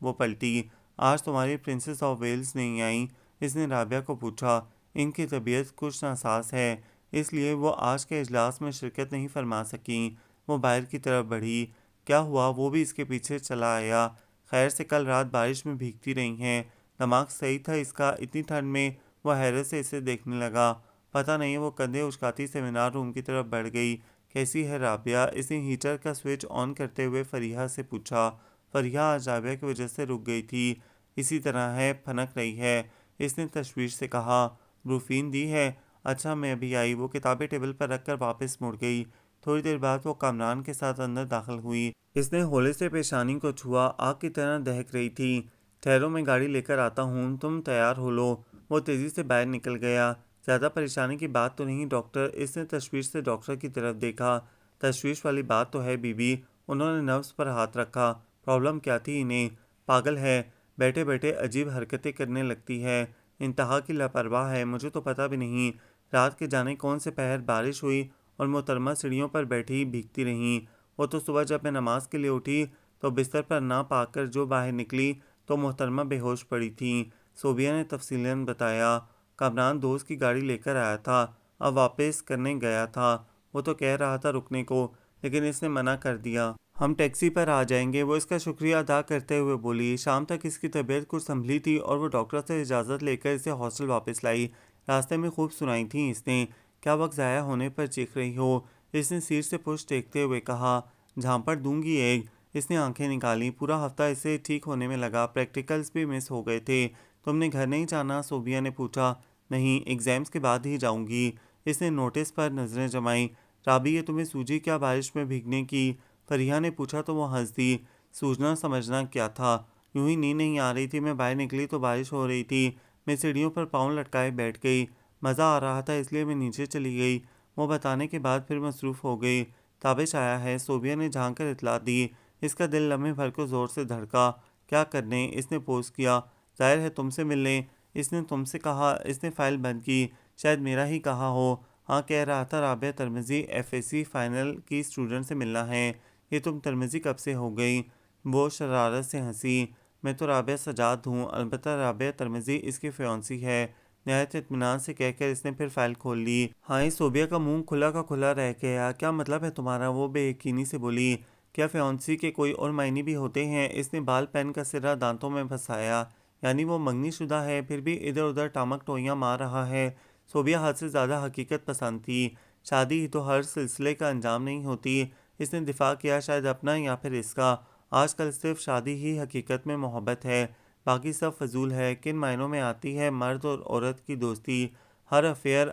وہ پلٹی۔ آج تمہاری پرنسس آف ویلز نہیں آئیں؟ اس نے رابعہ کو پوچھا۔ ان کی طبیعت کچھ ناساز ہے، اس لیے وہ آج کے اجلاس میں شرکت نہیں فرما سکیں۔ وہ باہر کی طرف بڑھی۔ کیا ہوا؟ وہ بھی اس کے پیچھے چلا آیا۔ خیر سے کل رات بارش میں بھیگتی رہی ہیں؟ دماغ صحیح تھا اس کا؟ اتنی ٹھنڈ میں؟ وہ حیرت سے اسے دیکھنے لگا۔ پتہ نہیں، وہ کندھے اچکاتی سیمینار روم کی طرف بڑھ گئی۔ کیسی ہے رابعہ؟ اس نے ہیٹر کا سوئچ آن کرتے ہوئے فریحہ سے پوچھا۔ فریحہ آج رابعہ کی وجہ سے رک گئی تھی۔ اسی طرح ہے، پھنک رہی ہے، اس نے تشویش سے کہا۔ بروفین دی ہے؟ اچھا میں ابھی آئی۔ وہ کتابیں ٹیبل پر رکھ کر واپس مڑ گئی۔ تھوڑی دیر بعد وہ کامران کے ساتھ اندر داخل ہوئی۔ اس نے ہولے سے پیشانی کو چھوا، آگ کی طرح دہک رہی تھی۔ ٹھہرو، میں گاڑی لے کر آتا ہوں، تم تیار ہو لو۔ وہ تیزی سے باہر نکل گیا۔ زیادہ پریشانی کی بات تو نہیں ڈاکٹر؟ اس نے تشویش سے ڈاکٹر کی طرف دیکھا۔ تشویش والی بات تو ہے بی بی۔ انہوں نے نبض پر ہاتھ رکھا۔ پرابلم کیا تھی انہیں؟ پاگل ہے، بیٹھے بیٹھے عجیب حرکتیں کرنے لگتی ہے، انتہا کی لاپرواہ ہے۔ مجھے تو پتہ بھی نہیں، رات کے جانے کون سے پہر بارش ہوئی اور محترمہ سیڑھیوں پر بیٹھی بھیگتی رہیں۔ وہ تو صبح جب میں نماز کے لیے اٹھی تو بستر پر نہ پا کر جو باہر نکلی تو محترمہ بے ہوش پڑی تھیں۔ صوبیہ نے تفصیلاً بتایا۔ کامران دوست کی گاڑی لے کر آیا تھا، اب واپس کرنے گیا تھا۔ وہ تو کہہ رہا تھا رکنے کو، لیکن اس نے منع کر دیا۔ ہم ٹیکسی پر آ جائیں گے، وہ اس کا شکریہ ادا کرتے ہوئے بولی۔ شام تک اس کی طبیعت کچھ سنبھلی تھی اور وہ ڈاکٹر سے اجازت لے کر اسے ہاسٹل واپس لائی۔ راستے میں خوب سنائی تھیں اس نے، کیا وقت ضائع ہونے پر چیخ رہی ہو؟ اس نے سیٹ سے پشت ٹیکتے ہوئے کہا۔ جھانپڑ دوں گی ایک۔ اس نے آنکھیں نکالیں۔ پورا ہفتہ اسے ٹھیک ہونے میں لگا، پریکٹیکلز بھی مس ہو گئے تھے۔ تم نے گھر نہیں جانا؟ صوبیہ نے پوچھا۔ نہیں، ایگزامز کے بعد ہی جاؤں گی۔ اس نے نوٹس پر نظریں جمائیں۔ رابی، یہ تمہیں سوجی کیا بارش میں بھیگنے کی؟ فریحہ نے پوچھا تو وہ ہنس دی۔ سوجنا سمجھنا کیا تھا، یوں ہی نیند نہیں آ رہی تھی، میں باہر نکلی تو بارش ہو رہی تھی، میں سیڑھیوں پر پاؤں لٹکائے بیٹھ گئی، مزہ آ رہا تھا اس لیے میں نیچے چلی گئی۔ وہ بتانے کے بعد پھر مصروف ہو گئی۔ تابش آیا ہے، صوبیہ نے جھانک کر اطلاع دی۔ اس کا دل لمحے بھر کو زور سے دھڑکا۔ کیا کرنے؟ اس نے پوز کیا۔ ظاہر ہے تم سے ملنے۔ اس نے تم سے کہا؟ اس نے فائل بند کی۔ شاید میرا ہی کہا ہو۔ ہاں، کہہ رہا تھا رابعہ ترمذی ایف اے سی فائنل کی اسٹوڈنٹ سے ملنا ہے۔ یہ تم ترمذی کب سے ہو گئی؟ وہ شرارت سے ہنسی۔ میں تو رابعہ سجاد ہوں، البتہ رابعہ ترمذی اس کی فیونسی ہے، نہایت اطمینان سے کہہ کر اس نے پھر فائل کھول لی۔ ہائے، صوبیہ کا منہ کھلا کا کھلا رہ گیا۔ کیا مطلب ہے تمہارا؟ وہ بے یقینی سے بولی۔ کیا فیونسی کے کوئی اور معنی بھی ہوتے ہیں؟ اس نے بال پین کا سرا دانتوں میں پھنسایا۔ یعنی وہ منگنی شدہ ہے، پھر بھی ادھر ادھر ٹامک ٹوئیاں مار رہا ہے۔ صوبیہ حد سے زیادہ حقیقت پسند تھی۔ شادی ہی تو ہر سلسلے کا انجام نہیں ہوتی۔ اس نے دفاع کیا، شاید اپنا یا پھر اس کا۔ آج کل صرف شادی ہی حقیقت میں محبت ہے، باقی سب فضول ہے۔ کن معنوں میں آتی ہے مرد اور عورت کی دوستی؟ ہر افیئر،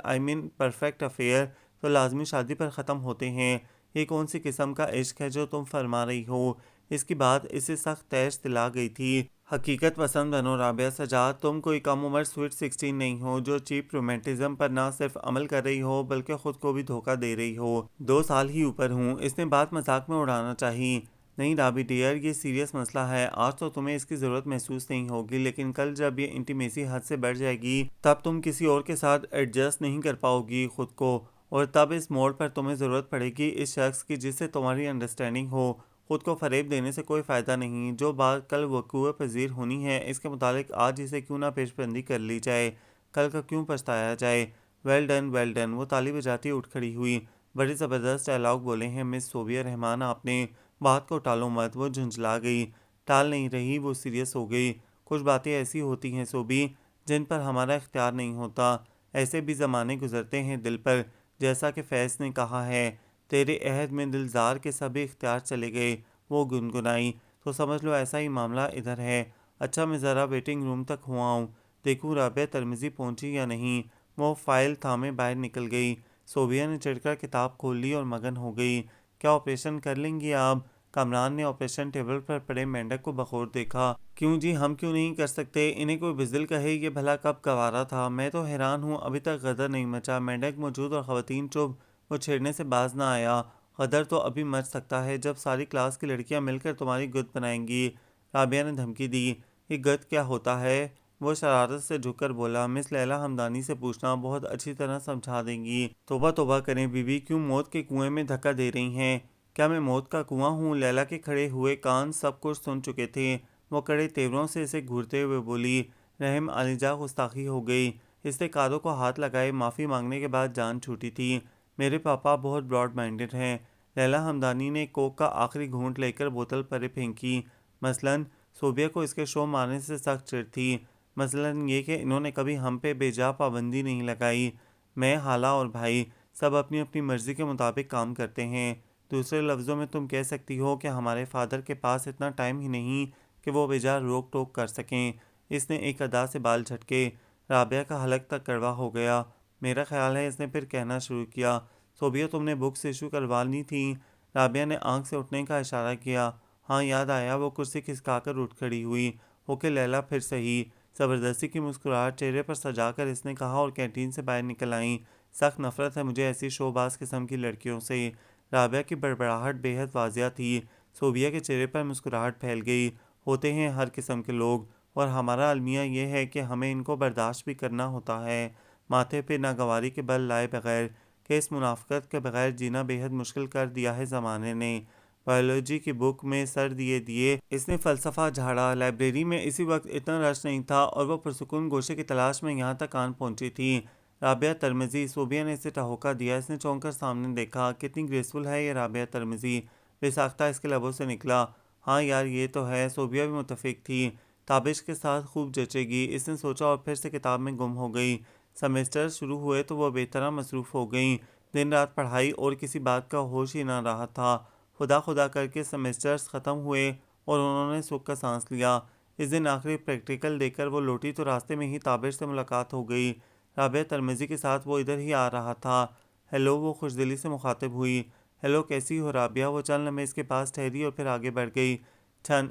پرفیکٹ افیئر تو لازمی شادی پر ختم ہوتے ہیں۔ یہ کون سی قسم کا عشق ہے جو تم فرما رہی ہو؟ اس کی بات اسے سخت تیش دلا گئی تھی۔ حقیقت پسند بنو رابعہ سجاد، تم کوئی کم عمر سویٹ 16 نہیں ہو جو چیپ رومانٹزم پر نہ صرف عمل کر رہی ہو بلکہ خود کو بھی دھوکہ دے رہی ہو۔ 2 سال ہی اوپر ہوں۔ اس نے بات مذاق میں اڑانا چاہی۔ نہیں رابی ڈیئر، یہ سیریس مسئلہ ہے۔ آج تو تمہیں اس کی ضرورت محسوس نہیں ہوگی، لیکن کل جب یہ انٹیمیسی حد سے بڑھ جائے گی تب تم کسی اور کے ساتھ ایڈجسٹ نہیں کر پاؤ گی خود کو، اور تب اس موڑ پر تمہیں ضرورت پڑے گی اس شخص کی جس سے تمہاری انڈرسٹینڈنگ ہو۔ خود کو فریب دینے سے کوئی فائدہ نہیں۔ جو بات کل وقوع پذیر ہونی ہے اس کے متعلق آج اسے کیوں نہ پیش بندی کر لی جائے، کل کا کیوں پچھتایا جائے۔ Well done, well done. وہ تالی بجاتی اٹھ کھڑی ہوئی۔ بڑے زبردست ڈائلاگ بولے ہیں مس صوبیہ رحمان آپ نے، بات کو ٹالو مت۔ وہ جھنجھلا گئی۔ ٹال نہیں رہی، وہ سیریس ہو گئی۔ کچھ باتیں ایسی ہوتی ہیں صوبی جن پر ہمارا اختیار نہیں ہوتا، ایسے بھی زمانے گزرتے ہیں دل پر، جیسا کہ فیض نے کہا ہے، تیرے عہد میں دلزار کے سبھی اختیار چلے گئے۔ وہ گنگنائی۔ تو سمجھ لو ایسا ہی معاملہ ادھر ہے۔ اچھا، میں ذرا ویٹنگ روم تک ہوا آؤں، دیکھوں رابعہ ترمذی پہنچی یا نہیں۔ وہ فائل تھامے باہر نکل گئی۔ صوبیہ نے چڑھ کر کتاب کھول لی اور مگن ہو گئی۔ کیا آپریشن کر لیں گی آپ؟ کامران نے آپریشن ٹیبل پر پڑے مینڈک کو بغور دیکھا۔ کیوں جی، ہم کیوں نہیں کر سکتے؟ انہیں کوئی بزدل کہے یہ بھلا کب گوارا تھا؟ میں تو حیران ہوں ابھی تک غدر نہیں مچا۔ مینڈک موجود اور خواتین چپ۔ وہ چھیڑنے سے باز نہ آیا۔ غدر تو ابھی مچ سکتا ہے جب ساری کلاس کی لڑکیاں مل کر تمہاری گد بنائیں گی۔ رابعہ نے دھمکی دی۔ یہ گد کیا ہوتا ہے؟ وہ شرارت سے جھک کر بولا۔ مس لیلی ہمدانی سے پوچھنا، بہت اچھی طرح سمجھا دیں گی۔ توبہ توبہ کریں بی بی، کیوں موت کے کنویں میں دھکا دے رہی ہیں؟ کیا میں موت کا کنواں ہوں؟ لیلی کے کھڑے ہوئے کان سب کچھ سن چکے تھے۔ وہ کڑے تیوروں سے اسے گھورتے ہوئے بولی۔ رحم علیجا گستاخی ہو گئی۔ اس نے کادوں کو ہاتھ لگائے۔ معافی مانگنے کے بعد جان چھوٹی تھی۔ میرے پاپا بہت براڈ مائنڈڈ ہیں۔ لیلی ہمدانی نے کوک کا آخری گھونٹ لے کر بوتل پرے پھینکی۔ مثلاً صوبیہ کو اس کے شو مارنے سے سخت چڑ تھی۔ مثلاً یہ کہ انہوں نے کبھی ہم پہ بے جا پابندی نہیں لگائی۔ میں، خالہ اور بھائی سب اپنی اپنی مرضی کے مطابق کام کرتے ہیں۔ دوسرے لفظوں میں تم کہہ سکتی ہو کہ ہمارے فادر کے پاس اتنا ٹائم ہی نہیں کہ وہ بے جا روک ٹوک کر سکیں۔ اس نے ایک ادا سے بال جھٹکے۔ رابعہ کا حلق تک کڑوا ہو گیا۔ میرا خیال ہے، اس نے پھر کہنا شروع کیا، صوبیہ تم نے بکس ایشو کروانی تھیں؟ رابعہ نے آنکھ سے اٹھنے کا اشارہ کیا۔ ہاں یاد آیا۔ وہ کرسی کھسکا کر اٹھ کھڑی ہوئی۔ اوکے لیلا پھر صحیح۔ زبردستی کی مسکراہٹ چہرے پر سجا کر اس نے کہا اور کینٹین سے باہر نکل آئیں۔ سخت نفرت ہے مجھے ایسی شو باز قسم کی لڑکیوں سے۔ رابعہ کی بڑبڑاہٹ بے حد واضح تھی۔ صوبیہ کے چہرے پر مسکراہٹ پھیل گئی۔ ہوتے ہیں ہر قسم کے لوگ، اور ہمارا المیہ یہ ہے کہ ہمیں ان کو برداشت بھی کرنا ہوتا ہے، ماتھے پہ ناگواری کے بل لائے بغیر، کہ اس منافقت کے بغیر جینا بے حد مشکل کر دیا ہے زمانے نے۔ بائیولوجی کی بک میں سر دیے اس نے فلسفہ جھاڑا۔ لائبریری میں اسی وقت اتنا رش نہیں تھا اور وہ پرسکون گوشے کی تلاش میں یہاں تک آن پہنچی تھی۔ رابعہ ترمزی، صوبیہ نے اسے ٹہوکا دیا۔ اس نے چونک کر سامنے دیکھا۔ کتنی گریسفل ہے یہ رابعہ ترمزی، بے ساختہ اس کے لبوں سے نکلا۔ ہاں یار یہ تو ہے۔ صوبیہ بھی متفق تھی، تابش کے ساتھ خوب جچے گی، اس نے سوچا اور پھر سے کتاب میں گم ہو گئی۔ سیمسٹر شروع ہوئے تو وہ بے طرح مصروف ہو گئیں، دن رات پڑھائی اور کسی بات کا ہوش ہی نہ رہا تھا۔ خدا خدا کر کے سیمسٹرز ختم ہوئے اور انہوں نے سکھ کا سانس لیا۔ اس دن آخری پریکٹیکل دے کر وہ لوٹی تو راستے میں ہی تابش سے ملاقات ہو گئی۔ رابعہ ترمزی کے ساتھ وہ ادھر ہی آ رہا تھا۔ ہیلو، وہ خوش دلی سے مخاطب ہوئی۔ ہیلو کیسی ہو رابعہ؟ وہ چند لمحے اس کے پاس ٹھہری اور پھر آگے بڑھ گئی۔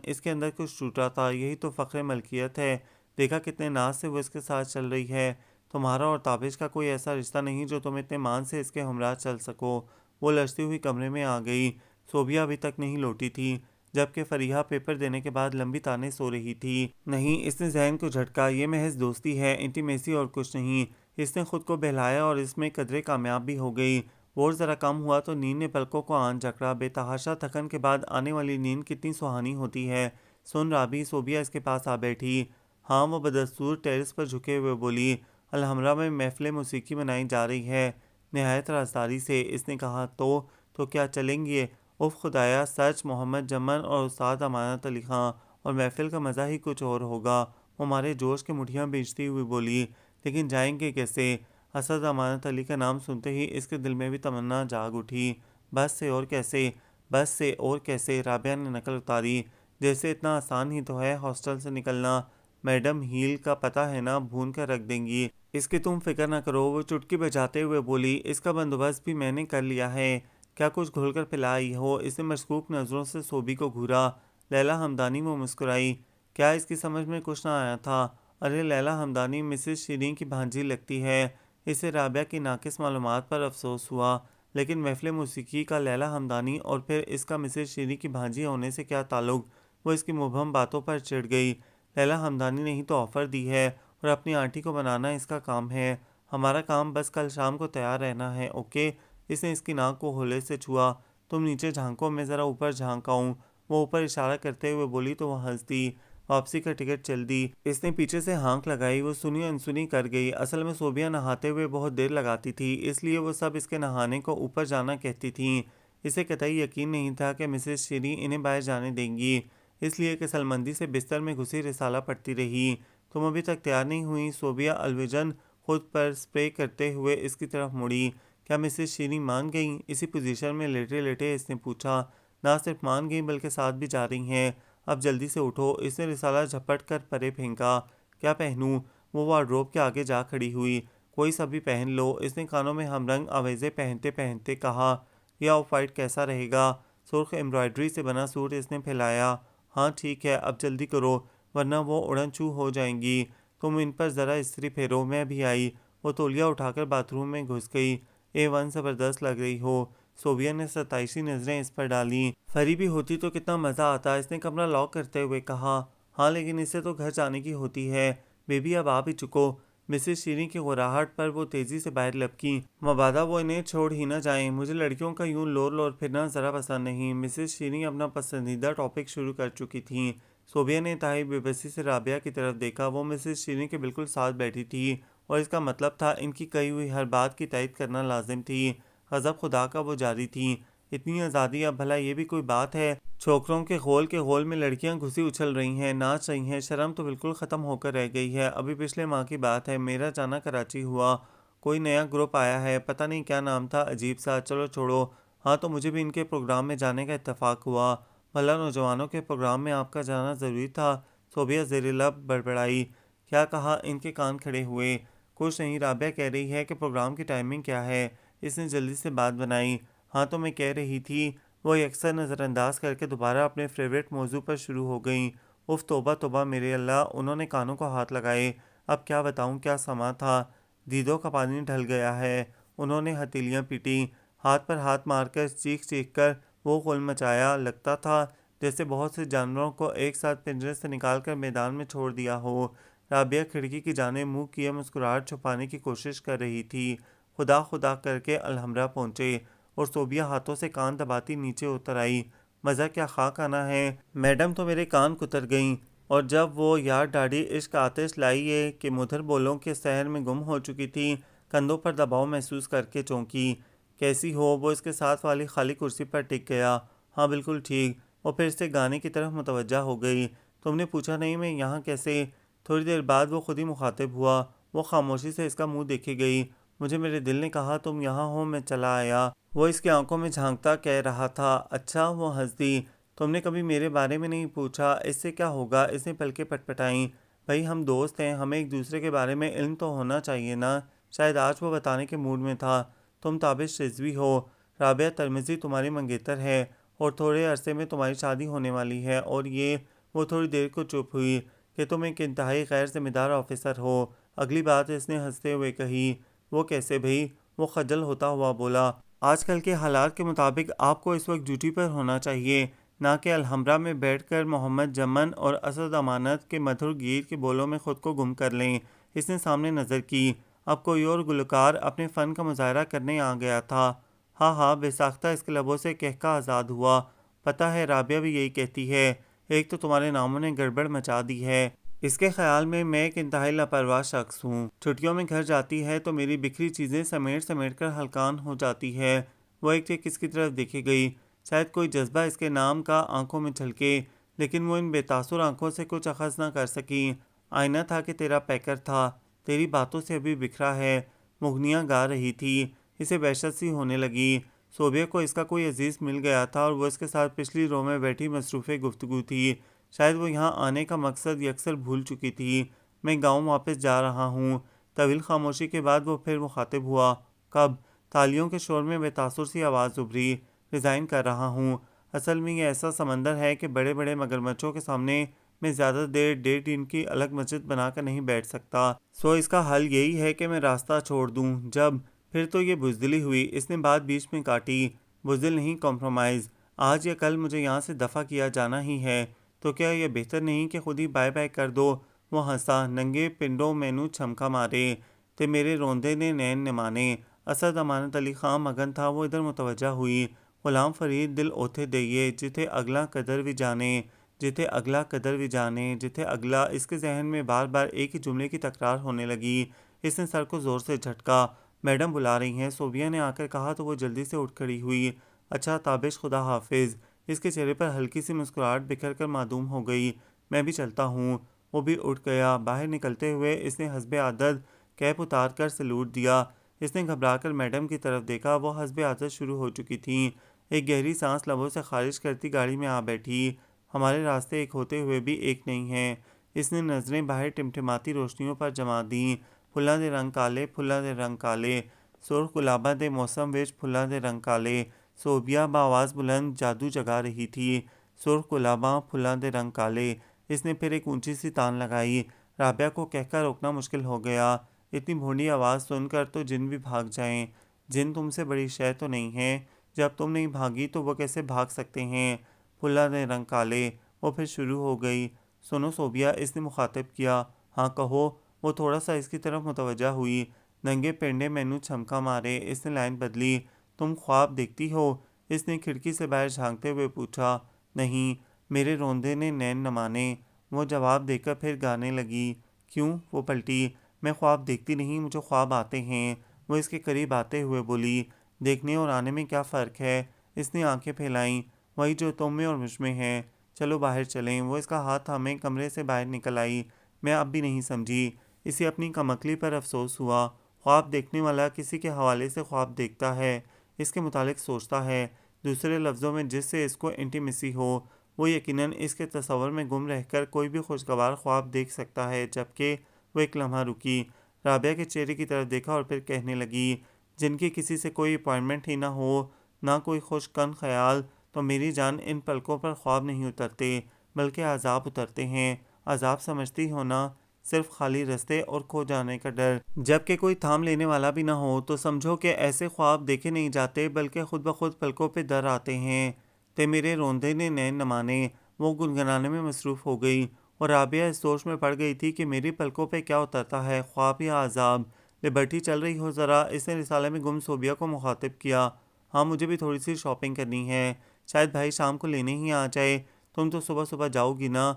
اس کے اندر کچھ ٹوٹا تھا۔ یہی تو فخر ملکیت ہے، دیکھا کتنے ناز سے وہ اس کے ساتھ چل رہی ہے۔ تمہارا اور تابش کا کوئی ایسا رشتہ نہیں جو تم اتنے مان سے اس کے ہمراہ چل سکو۔ وہ لرزتی ہوئی کمرے میں آ گئی۔ صوبیہ ابھی تک نہیں لوٹی تھی، جبکہ فریحہ پیپر دینے کے بعد لمبی تانے سو رہی تھی۔ نہیں، اس نے ذہن کو جھٹکا، یہ محض دوستی ہے، انٹیمیسی اور کچھ نہیں۔ اس نے خود کو بہلایا اور اس میں قدرے کامیاب بھی ہو گئی۔ بور ذرا کم ہوا تو نیند نے پلکوں کو آن جکڑا۔ بے تحاشا تھکن کے بعد آنے والی نیند کتنی سہانی ہوتی ہے۔ سن رابی، صوبیہ اس کے پاس آ بیٹھی۔ ہاں، وہ بدستور ٹیرس پر جھکے ہوئے بولی۔ الحمرا میں محفل موسیقی منائی جا رہی ہے، نہایت رازداری سے۔ اس نے کہا تو کیا چلیں گے؟ اف خدایا، سچ محمد جمن اور استاد امانت علی خاں، اور محفل کا مزہ ہی کچھ اور ہوگا۔ وہ ہمارے جوش کے مٹھیاں بیچتی ہوئی بولی۔ لیکن جائیں گے کیسے؟ اسد امانت علی کا نام سنتے ہی اس کے دل میں بھی تمنا جاگ اٹھی۔ بس سے اور کیسے؟ بس سے اور کیسے؟ رابعہ نے نقل اتاری۔ جیسے اتنا آسان ہی تو ہے ہاسٹل سے نکلنا۔ میڈم ہیل کا پتہ ہے نا، بھون کر رکھ دیں گی، اس کی تم فکر نہ کرو۔ وہ چٹکی بجاتے ہوئے بولی۔ اس کا بندوبست بھی میں نے کر لیا ہے، کیا کچھ گھول کر پلائی ہو؟ اس نے مشکوک نظروں سے صوبی کو گھورا۔ لیلا ہمدانی وہ مسکرائی۔ کیا اس کی سمجھ میں کچھ نہ آیا تھا؟ ارے لیلا ہمدانی مسز شیرین کی بھانجی لگتی ہے۔ اسے رابعہ کی ناقص معلومات پر افسوس ہوا، لیکن محفل موسیقی کا لیلا ہمدانی اور پھر اس کا مسز شیرین کی بھانجی ہونے سے کیا تعلق؟ وہ اس کی مبہم باتوں پر چڑ گئی۔ لیلا ہمدانی نے ہی تو آفر دی ہے، اور اپنی آنٹی کو بنانا اس کا کام ہے۔ ہمارا کام بس کل شام کو تیار رہنا ہے، اوکے؟ اس نے اس کی ناک کو ہولے سے چھوا۔ تم نیچے جھانکو، میں ذرا اوپر جھانک آؤں۔ وہ اوپر اشارہ کرتے ہوئے بولی تو وہ ہنس دی۔ واپسی کا ٹکٹ چل دی۔ اس نے پیچھے سے ہانک لگائی۔ وہ سنی انسنی کر گئی۔ اصل میں صوبیہ نہاتے ہوئے بہت دیر لگاتی تھی، اس لیے وہ سب اس کے نہانے کو اوپر جانا کہتی تھیں۔ اسے قطعی یقین نہیں تھا کہ مسز شیرین انہیں باہر جانے دیں گی، اس لیے کسل مندی سے بستر میں گھسی رسالہ پڑھتی رہی۔ تم ابھی تک تیار نہیں ہوئی؟ صوبیہ الوجن خود پر سپرے کرتے ہوئے اس کی طرف مڑی۔ کیا مسز شیرین مان گئیں؟ اسی پوزیشن میں لیٹے لیٹے اس نے پوچھا۔ نہ صرف مان گئیں بلکہ ساتھ بھی جا رہی ہیں۔ اب جلدی سے اٹھو۔ اس نے رسالہ جھپٹ کر پرے پھینکا۔ کیا پہنوں؟ وہ وارڈروب کے آگے جا کھڑی ہوئی۔ کوئی سا بھی پہن لو، اس نے کانوں میں ہم رنگ آویزیں پہنتے پہنتے کہا۔ یہ آف وائٹ کیسا رہے گا؟ سرخ ایمبرائڈری سے بنا سوٹ اس نے پھیلایا۔ ہاں ٹھیک ہے، اب جلدی کرو ورنہ وہ اڑن چو ہو جائیں گی۔ تم ان پر ذرا استری پھیرو، میں بھی آئی۔ وہ تولیہ اٹھا کر باتھ روم میں گھس گئی۔ A1 زبردست لگ رہی ہو۔ صوبیہ نے ستائشی نظریں اس پر ڈالیں۔ فری بھی ہوتی تو کتنا مزہ آتا، اس نے کمرہ لاک کرتے ہوئے کہا۔ ہاں لیکن اسے تو گھر جانے کی ہوتی ہے۔ بیبی اب آپ ہی چکو۔ مسز شیرین کی غراہٹ پر وہ تیزی سے باہر لپکیں۔ مبادا وہ انہیں چھوڑ ہی نہ جائیں۔ مجھے لڑکیوں کا یوں لور لور پھرنا ذرا پسند نہیں۔ مسز شیرین اپنا پسندیدہ ٹاپک شروع کر چکی تھیں۔ صوبیہ نے انتہائی بے بسی سے رابعہ کی طرف دیکھا۔ وہ مسز شیرین کے بالکل ساتھ بیٹھی تھی، اور اس کا مطلب تھا ان کی کہی ہوئی ہر بات کی تائید کرنا لازم تھی۔ غضب خدا کا وہ جاری تھیں۔ اتنی آزادی، اب بھلا یہ بھی کوئی بات ہے؟ چھوکروں کے غول میں لڑکیاں گھسی اچھل رہی ہیں، ناچ رہی ہیں، شرم تو بالکل ختم ہو کر رہ گئی ہے۔ ابھی پچھلے ماہ کی بات ہے، میرا جانا کراچی ہوا، کوئی نیا گروپ آیا ہے، پتہ نہیں کیا نام تھا، عجیب سا، چلو چھوڑو۔ ہاں تو مجھے بھی ان کے پروگرام میں جانے کا اتفاق ہوا۔ بھلا نوجوانوں کے پروگرام میں آپ کا جانا ضروری تھا؟ صوبیہ زیر لب بڑبڑائی۔ کیا کہا؟ ان کے کان کھڑے ہوئے۔ کچھ نہیں، رابعہ کہہ رہی ہے کہ پروگرام کی ٹائمنگ کیا ہے۔ اس نے جلدی سے بات بنائی۔ ہاں تو میں کہہ رہی تھی، وہ یکسر نظر انداز کر کے دوبارہ اپنے فیوریٹ موضوع پر شروع ہو گئیں۔ اف توبہ توبہ میرے اللہ، انہوں نے کانوں کو ہاتھ لگائے۔ اب کیا بتاؤں کیا سما تھا، دیدوں کا پانی ڈھل گیا ہے۔ انہوں نے ہتھیلیاں پیٹیں، ہاتھ پر ہاتھ مار کر چیخ چیخ کر وہ غل مچایا، لگتا تھا جیسے بہت سے جانوروں کو ایک ساتھ پنجرے سے نکال کر میدان میں چھوڑ دیا ہو۔ رابعہ کھڑکی کی جانب منہ کیے مسکراہٹ چھپانے کی کوشش کر رہی تھی۔ خدا خدا کر کے الحمرا پہنچے اور صوبیہ ہاتھوں سے کان دباتی نیچے اتر آئی۔ مزہ کیا خاک آنا ہے، میڈم تو میرے کان کتر گئیں، اور جب وہ یار ڈاڑی عشق آتش لائیے کہ مدھر بولوں کے سحر میں گم ہو چکی تھی، کندھوں پر دباؤ محسوس کر کے چونکی۔ کیسی ہو؟ وہ اس کے ساتھ والی خالی کرسی پر ٹک گیا۔ ہاں بالکل ٹھیک۔ اور پھر سے گانے کی طرف متوجہ ہو گئی۔ تم نے پوچھا نہیں میں یہاں کیسے؟ تھوڑی دیر بعد وہ خود ہی مخاطب ہوا۔ وہ خاموشی سے اس کا منہ دیکھے گئی۔ مجھے میرے دل نے کہا تم یہاں ہو، میں چلا آیا۔ وہ اس کی آنکھوں میں جھانکتا کہہ رہا تھا۔ اچھا؟ وہ ہنس دی۔ تم نے کبھی میرے بارے میں نہیں پوچھا، اس سے کیا ہوگا؟ اس نے پلکیں پٹپٹائیں۔ بھئی ہم دوست ہیں، ہمیں ایک دوسرے کے بارے میں علم تو ہونا چاہیے نا۔ شاید آج وہ بتانے کے موڈ میں تھا۔ تم تابش رضوی ہو، رابعہ ترمذی تمہاری منگیتر ہے، اور تھوڑے عرصے میں تمہاری شادی ہونے والی ہے، اور یہ… وہ تھوڑی دیر کو چپ ہوئی کہ تم ایک انتہائی غیر ذمہ دار آفیسر ہو۔ اگلی بات اس نے ہنستے ہوئے کہی۔ وہ کیسے بھئی؟ وہ خجل ہوتا ہوا بولا۔ آج کل کے حالات کے مطابق آپ کو اس وقت ڈیوٹی پر ہونا چاہیے، نہ کہ الحمرا میں بیٹھ کر محمد جمن اور اسد امانت کے مدھر گیر کے بولوں میں خود کو گم کر لیں۔ اس نے سامنے نظر کی۔ اب کوئی اور گلوکار اپنے فن کا مظاہرہ کرنے آ گیا تھا۔ ہاں ہاں، بے ساختہ اس کے لبوں سے کہکا آزاد ہوا۔ پتہ ہے رابعہ بھی یہی کہتی ہے۔ ایک تو تمہارے ناموں نے گڑبڑ مچا دی ہے۔ اس کے خیال میں ایک انتہائی لاپرواہ شخص ہوں۔ چھٹیوں میں گھر جاتی ہے تو میری بکھری چیزیں سمیٹ سمیٹ کر ہلکان ہو جاتی ہے۔ وہ ایک ٹک اس کی طرف دیکھے گئی۔ شاید کوئی جذبہ اس کے نام کا آنکھوں میں جھلکے، لیکن وہ ان بے تاثر آنکھوں سے کچھ اخذ نہ کر سکی۔ آئینہ تھا کہ تیرا پیکر تھا، تیری باتوں سے ابھی بکھرا ہے۔ مغنیاں گا رہی تھی۔ اسے وحشت سی ہونے لگی۔ صوبیہ کو اس کا کوئی عزیز مل گیا تھا اور وہ اس کے ساتھ پچھلی رو میں بیٹھی مصروف گفتگو تھی۔ شاید وہ یہاں آنے کا مقصد یکسر بھول چکی تھی۔ میں گاؤں واپس جا رہا ہوں۔ طویل خاموشی کے بعد وہ پھر مخاطب ہوا۔ کب؟ تالیوں کے شور میں بے تاثر سی آواز ابھری۔ ریزائن کر رہا ہوں۔ اصل میں یہ ایسا سمندر ہے کہ بڑے بڑے مگرمچھوں کے سامنے میں زیادہ دیر 1.5 کی الگ مسجد بنا کر نہیں بیٹھ سکتا۔ سو اس کا حل یہی ہے کہ میں راستہ چھوڑ دوں۔ جب؟ پھر تو یہ بزدلی ہوئی۔ اس نے بات بیچ میں کاٹی۔ بزدل نہیں، کمپرومائز۔ آج یا کل مجھے یہاں سے دفع کیا جانا ہی ہے، تو کیا یہ بہتر نہیں کہ خود ہی بائے بائے کر دو؟ وہ ہنسا۔ ننگے پنڈوں مینوں چھمکا مارے تے میرے روندے نے نین نمانے۔ اسد امانت علی خان مگن تھا۔ وہ ادھر متوجہ ہوئی۔ غلام فرید دل اوتھے دئیے جتھے اگلا قدر بھی جانے، جتھے اگلا قدر بھی جانے، جتھے اگلا… اس کے ذہن میں بار بار ایک ہی جملے کی تکرار ہونے لگی۔ اس نے سر کو زور سے جھٹکا۔ میڈم بلا رہی ہیں، صوبیہ نے آ کر کہا تو وہ جلدی سے اٹھ کھڑی ہوئی۔ اچھا تابش، خدا حافظ۔ اس کے چہرے پر ہلکی سی مسکراہٹ بکھر کر معدوم ہو گئی۔ میں بھی چلتا ہوں۔ وہ بھی اٹھ گیا۔ باہر نکلتے ہوئے اس نے حسب عادت کیپ اتار کر سلوٹ دیا۔ اس نے گھبرا کر میڈم کی طرف دیکھا۔ وہ حسب عادت شروع ہو چکی تھیں۔ ایک گہری سانس لبوں سے خارج کرتی گاڑی میں آ بیٹھی۔ ہمارے راستے ایک ہوتے ہوئے بھی ایک نہیں ہیں۔ اس نے نظریں باہر ٹمٹماتی روشنیوں پر جما دیں۔ پھلاں دے رنگ کالے، پھلاں دے رنگ کالے، سرخ گلاباں دے موسم وچ پھلاں دے رنگ کالے۔ صوبیہ بآواز بلند جادو جگا رہی تھی۔ سرخ گلاباں، پھلاں دے رنگ کالے۔ اس نے پھر ایک اونچی سی تان لگائی۔ رابعہ کو کہہ کر روکنا مشکل ہو گیا۔ اتنی بھونڈی آواز سن کر تو جن بھی بھاگ جائیں۔ جن تم سے بڑی شے تو نہیں ہیں۔ جب تم نہیں بھاگی تو وہ کیسے بھاگ سکتے ہیں؟ پھلاں دے رنگ کالے۔ وہ پھر شروع ہو گئی۔ سنو صوبیہ، اس نے مخاطب کیا۔ ہاں کہو۔ وہ تھوڑا سا اس کی طرف متوجہ ہوئی۔ ننگے پینڈے مینوں چھمکا مارے۔ اس نے لائن بدلی۔ تم خواب دیکھتی ہو؟ اس نے کھڑکی سے باہر جھانکتے ہوئے پوچھا۔ نہیں، میرے روندے نے نین نمانے۔ وہ جواب دے کر پھر گانے لگی۔ کیوں؟ وہ پلٹی۔ میں خواب دیکھتی نہیں، مجھے خواب آتے ہیں۔ وہ اس کے قریب آتے ہوئے بولی۔ دیکھنے اور آنے میں کیا فرق ہے؟ اس نے آنکھیں پھیلائیں۔ وہی جو تم میں اور مجھ میں ہے۔ چلو باہر چلیں۔ وہ اس کا ہاتھ تھامے کمرے سے باہر نکل آئی۔ میں اب بھی نہیں سمجھی۔ اسے اپنی کم عقلی پر افسوس ہوا۔ خواب دیکھنے والا کسی کے حوالے سے خواب دیکھتا ہے، اس کے متعلق سوچتا ہے۔ دوسرے لفظوں میں جس سے اس کو انٹیمیسی ہو، وہ یقیناً اس کے تصور میں گم رہ کر کوئی بھی خوشگوار خواب دیکھ سکتا ہے۔ جبکہ… وہ ایک لمحہ رکی، رابعہ کے چہرے کی طرف دیکھا اور پھر کہنے لگی۔ جن کی کسی سے کوئی اپوائنٹمنٹ ہی نہ ہو، نہ کوئی خوش کن خیال، تو میری جان ان پلکوں پر خواب نہیں اترتے بلکہ عذاب اترتے ہیں۔ عذاب سمجھتی ہو نا؟ صرف خالی رستے اور کھو جانے کا ڈر۔ جب کہ کوئی تھام لینے والا بھی نہ ہو تو سمجھو کہ ایسے خواب دیکھے نہیں جاتے بلکہ خود بخود پلکوں پہ در آتے ہیں۔ تے میرے روندے نے نین نہ مانے، وہ گنگنانے میں مصروف ہو گئی اور رابعہ اس سوچ میں پڑ گئی تھی کہ میری پلکوں پہ کیا اترتا ہے، خواب یا عذاب۔ لبرٹی چل رہی ہو ذرا؟ اس نے رسالے میں گم صوبیہ کو مخاطب کیا۔ ہاں مجھے بھی تھوڑی سی شاپنگ کرنی ہے، شاید بھائی شام کو لینے ہی آ جائے۔ تم تو صبح صبح جاؤ گی نا؟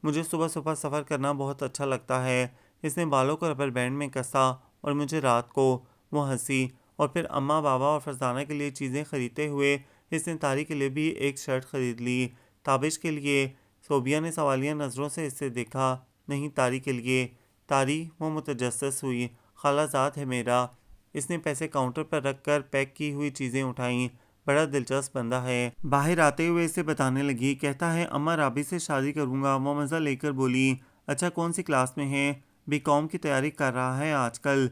مجھے صبح صبح سفر کرنا بہت اچھا لگتا ہے۔ اس نے بالوں کو ربر بینڈ میں کسا اور مجھے رات کو۔ وہ ہنسی اور پھر اماں بابا اور فرزانہ کے لیے چیزیں خریدتے ہوئے اس نے تاری کے لیے بھی ایک شرٹ خرید لی۔ تابش کے لیے؟ صوبیہ نے سوالیہ نظروں سے اس سے دیکھا۔ نہیں، تاری کے لیے۔ تاری؟ وہ متجسس ہوئی۔ خالہ زاد ہے میرا۔ اس نے پیسے کاؤنٹر پر رکھ کر پیک کی ہوئی چیزیں اٹھائیں۔ بڑا دلچسپ بندہ ہے۔ باہر آتے ہوئے اسے بتانے لگی، کہتا ہے اماں رابی سے شادی کروں گا۔ وہ مزہ لے کر بولی، اچھا کون سی کلاس میں ہے؟ بی کام کی تیاری کر رہا ہے آج کل۔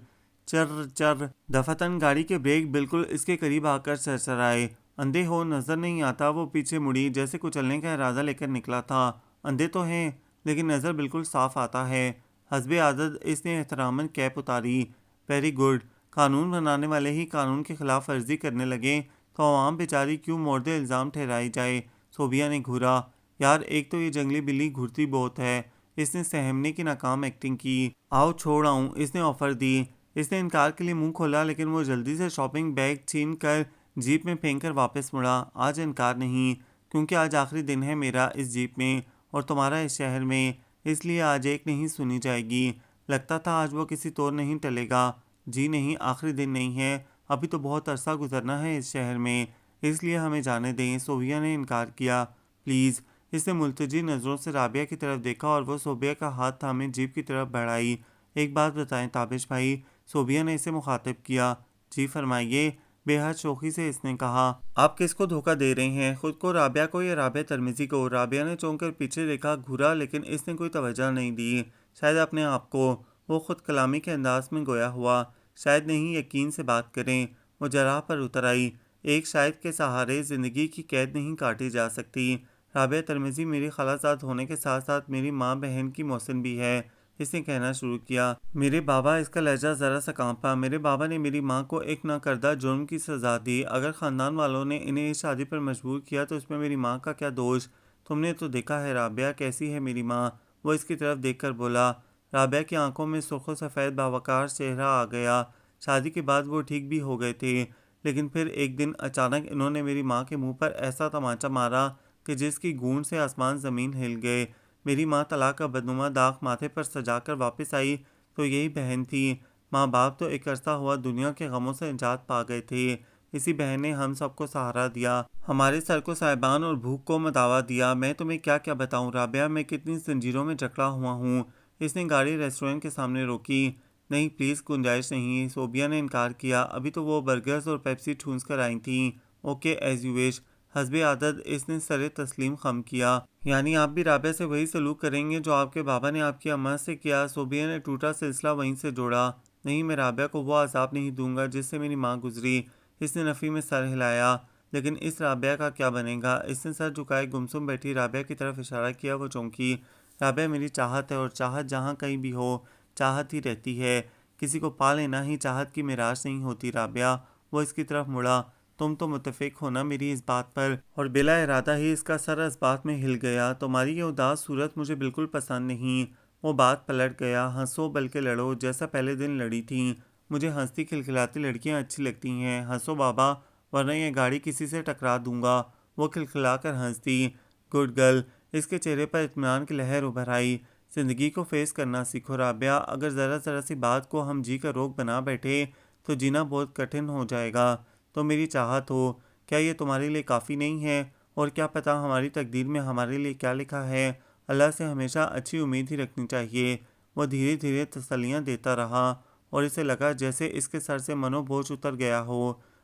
چر چر۔ دفعتاً گاڑی کے بریک بالکل اس کے قریب آ کر چرچرائے۔ اندھے ہو نظر نہیں آتا؟ وہ پیچھے مڑی جیسے کچلنے کا ارادہ لے کر نکلا تھا۔ اندھے تو ہیں لیکن نظر بالکل صاف آتا ہے۔ حسب عادت اس نے احتراماً کیپ اتاری۔ Very good. قانون بنانے والے ہی قانون کی خلاف ورزی کرنے لگیں تو عوام بیچاری کیوں مورد الزام ٹھہرائی جائے؟ صوبیہ نے گھورا۔ یار ایک تو یہ جنگلی بلی گھورتی بہت ہے۔ اس نے سہمنے کی ناکام ایکٹنگ کی۔ آؤ چھوڑ آؤں، اس نے آفر دی۔ اس نے انکار کے لیے منہ کھولا لیکن وہ جلدی سے شاپنگ بیگ چھین کر جیپ میں پھینک کر واپس مڑا۔ آج انکار نہیں، کیونکہ آج آخری دن ہے میرا اس جیپ میں اور تمہارا اس شہر میں، اس لیے آج ایک نہیں سنی جائے گی۔ لگتا تھا آج وہ کسی طور نہیں ٹلے گا۔ جی نہیں، آخری دن نہیں ہے، ابھی تو بہت عرصہ گزرنا ہے اس شہر میں، اس لیے ہمیں جانے دیں۔ صوبیہ نے انکار کیا۔ پلیز۔ اس نے ملتجی نظروں سے رابعہ کی طرف دیکھا اور وہ صوبیہ کا ہاتھ تھامے جیپ کی طرف بڑھائی۔ ایک بات بتائیں تابش بھائی، صوبیہ نے اسے مخاطب کیا۔ جی فرمائیے، بے حد شوخی سے اس نے کہا۔ آپ کس کو دھوکہ دے رہے ہیں، خود کو، رابعہ کو یا رابعہ ترمیزی کو؟ رابعہ نے چونک کر پیچھے دیکھا، گھورا لیکن اس نے کوئی توجہ نہیں دی۔ شاید اپنے آپ کو۔ وہ خود کلامی کے انداز میں گویا ہوا۔ شاید نہیں، یقین سے بات کریں۔ وہ جراح پر اتر آئی۔ ایک شاید کے سہارے زندگی کی قید نہیں کاٹی جا سکتی۔ رابعہ ترمیزی میری خالہ زاد ہونے کے ساتھ ساتھ میری ماں بہن کی محسن بھی ہے، اس نے کہنا شروع کیا۔ میرے بابا، اس کا لہجہ ذرا سا کانپا، میرے بابا نے میری ماں کو ایک نہ کردہ جرم کی سزا دی۔ اگر خاندان والوں نے انہیں اس شادی پر مجبور کیا تو اس میں میری ماں کا کیا دوش؟ تم نے تو دیکھا ہے رابعہ کیسی ہے میری ماں۔ وہ اس کی طرف دیکھ کر بولا۔ رابعہ کی آنکھوں میں سرخ و سفید باوقار چہرہ آ گیا۔ شادی کے بعد وہ ٹھیک بھی ہو گئے تھے لیکن پھر ایک دن اچانک انہوں نے میری ماں کے منہ پر ایسا تمانچہ مارا کہ جس کی گونج سے آسمان زمین ہل گئے۔ میری ماں طلاق کا بدنما داغ ماتھے پر سجا کر واپس آئی تو یہی بہن تھی۔ ماں باپ تو ایک عرصہ ہوا دنیا کے غموں سے نجات پا گئے تھے، اسی بہن نے ہم سب کو سہارا دیا، ہمارے سر کو سائبان اور بھوک کو مداوا دیا۔ میں تمہیں کیا کیا بتاؤں رابعہ، میں کتنی زنجیروں میں جکڑا ہوا ہوں۔ اس نے گاڑی ریسٹورنٹ کے سامنے روکی۔ نہیں پلیز، گنجائش نہیں۔ صوبیہ نے انکار کیا۔ ابھی تو وہ برگرز اور پیپسی ٹھونس کر آئی تھیں۔ اوکے ایز یو وش۔ حسب عادت اس نے سر تسلیم خم کیا۔ یعنی آپ بھی رابعہ سے وہی سلوک کریں گے جو آپ کے بابا نے آپ کی اماں سے کیا؟ صوبیہ نے ٹوٹا سلسلہ وہیں سے جوڑا۔ نہیں، میں رابعہ کو وہ عذاب نہیں دوں گا جس سے میری ماں گزری۔ اس نے نفی میں سر ہلایا۔ لیکن اس رابعہ کا کیا بنے گا؟ اس نے سر جھکائے گمسم بیٹھی رابعہ کی طرف اشارہ کیا۔ وہ چونکی۔ رابعہ میری چاہت ہے اور چاہت جہاں کہیں بھی ہو چاہت ہی رہتی ہے، کسی کو پا لینا ہی چاہت کی معراج نہیں ہوتی رابعہ۔ وہ اس کی طرف مڑا۔ تم تو متفق ہو نا میری اس بات پر؟ اور بلا ارادہ ہی اس کا سر اس بات میں ہل گیا۔ تمہاری یہ اداس صورت مجھے بالکل پسند نہیں۔ وہ بات پلٹ گیا۔ ہنسو بلکہ لڑو جیسا پہلے دن لڑی تھیں۔ مجھے ہنستی کھلکھلاتی لڑکیاں اچھی لگتی ہیں۔ ہنسو بابا ورنہ یہ گاڑی کسی سے ٹکرا دوں گا۔ وہ کھلکھلا کر ہنس دی۔ Good girl. اس کے چہرے پر اطمینان کی لہر ابھر آئی۔ زندگی کو فیس کرنا سیکھو رابعہ، اگر ذرا سی بات کو ہم جی کا روگ بنا بیٹھے تو جینا بہت کٹھن ہو جائے گا۔ تو میری چاہت ہو، کیا یہ تمہارے لیے کافی نہیں ہے؟ اور کیا پتہ ہماری تقدیر میں ہمارے لیے کیا لکھا ہے؟ اللہ سے ہمیشہ اچھی امید ہی رکھنی چاہیے۔ وہ دھیرے دھیرے تسلیاں دیتا رہا اور اسے لگا جیسے اس کے سر سے منو بوجھ اتر گیا ہو۔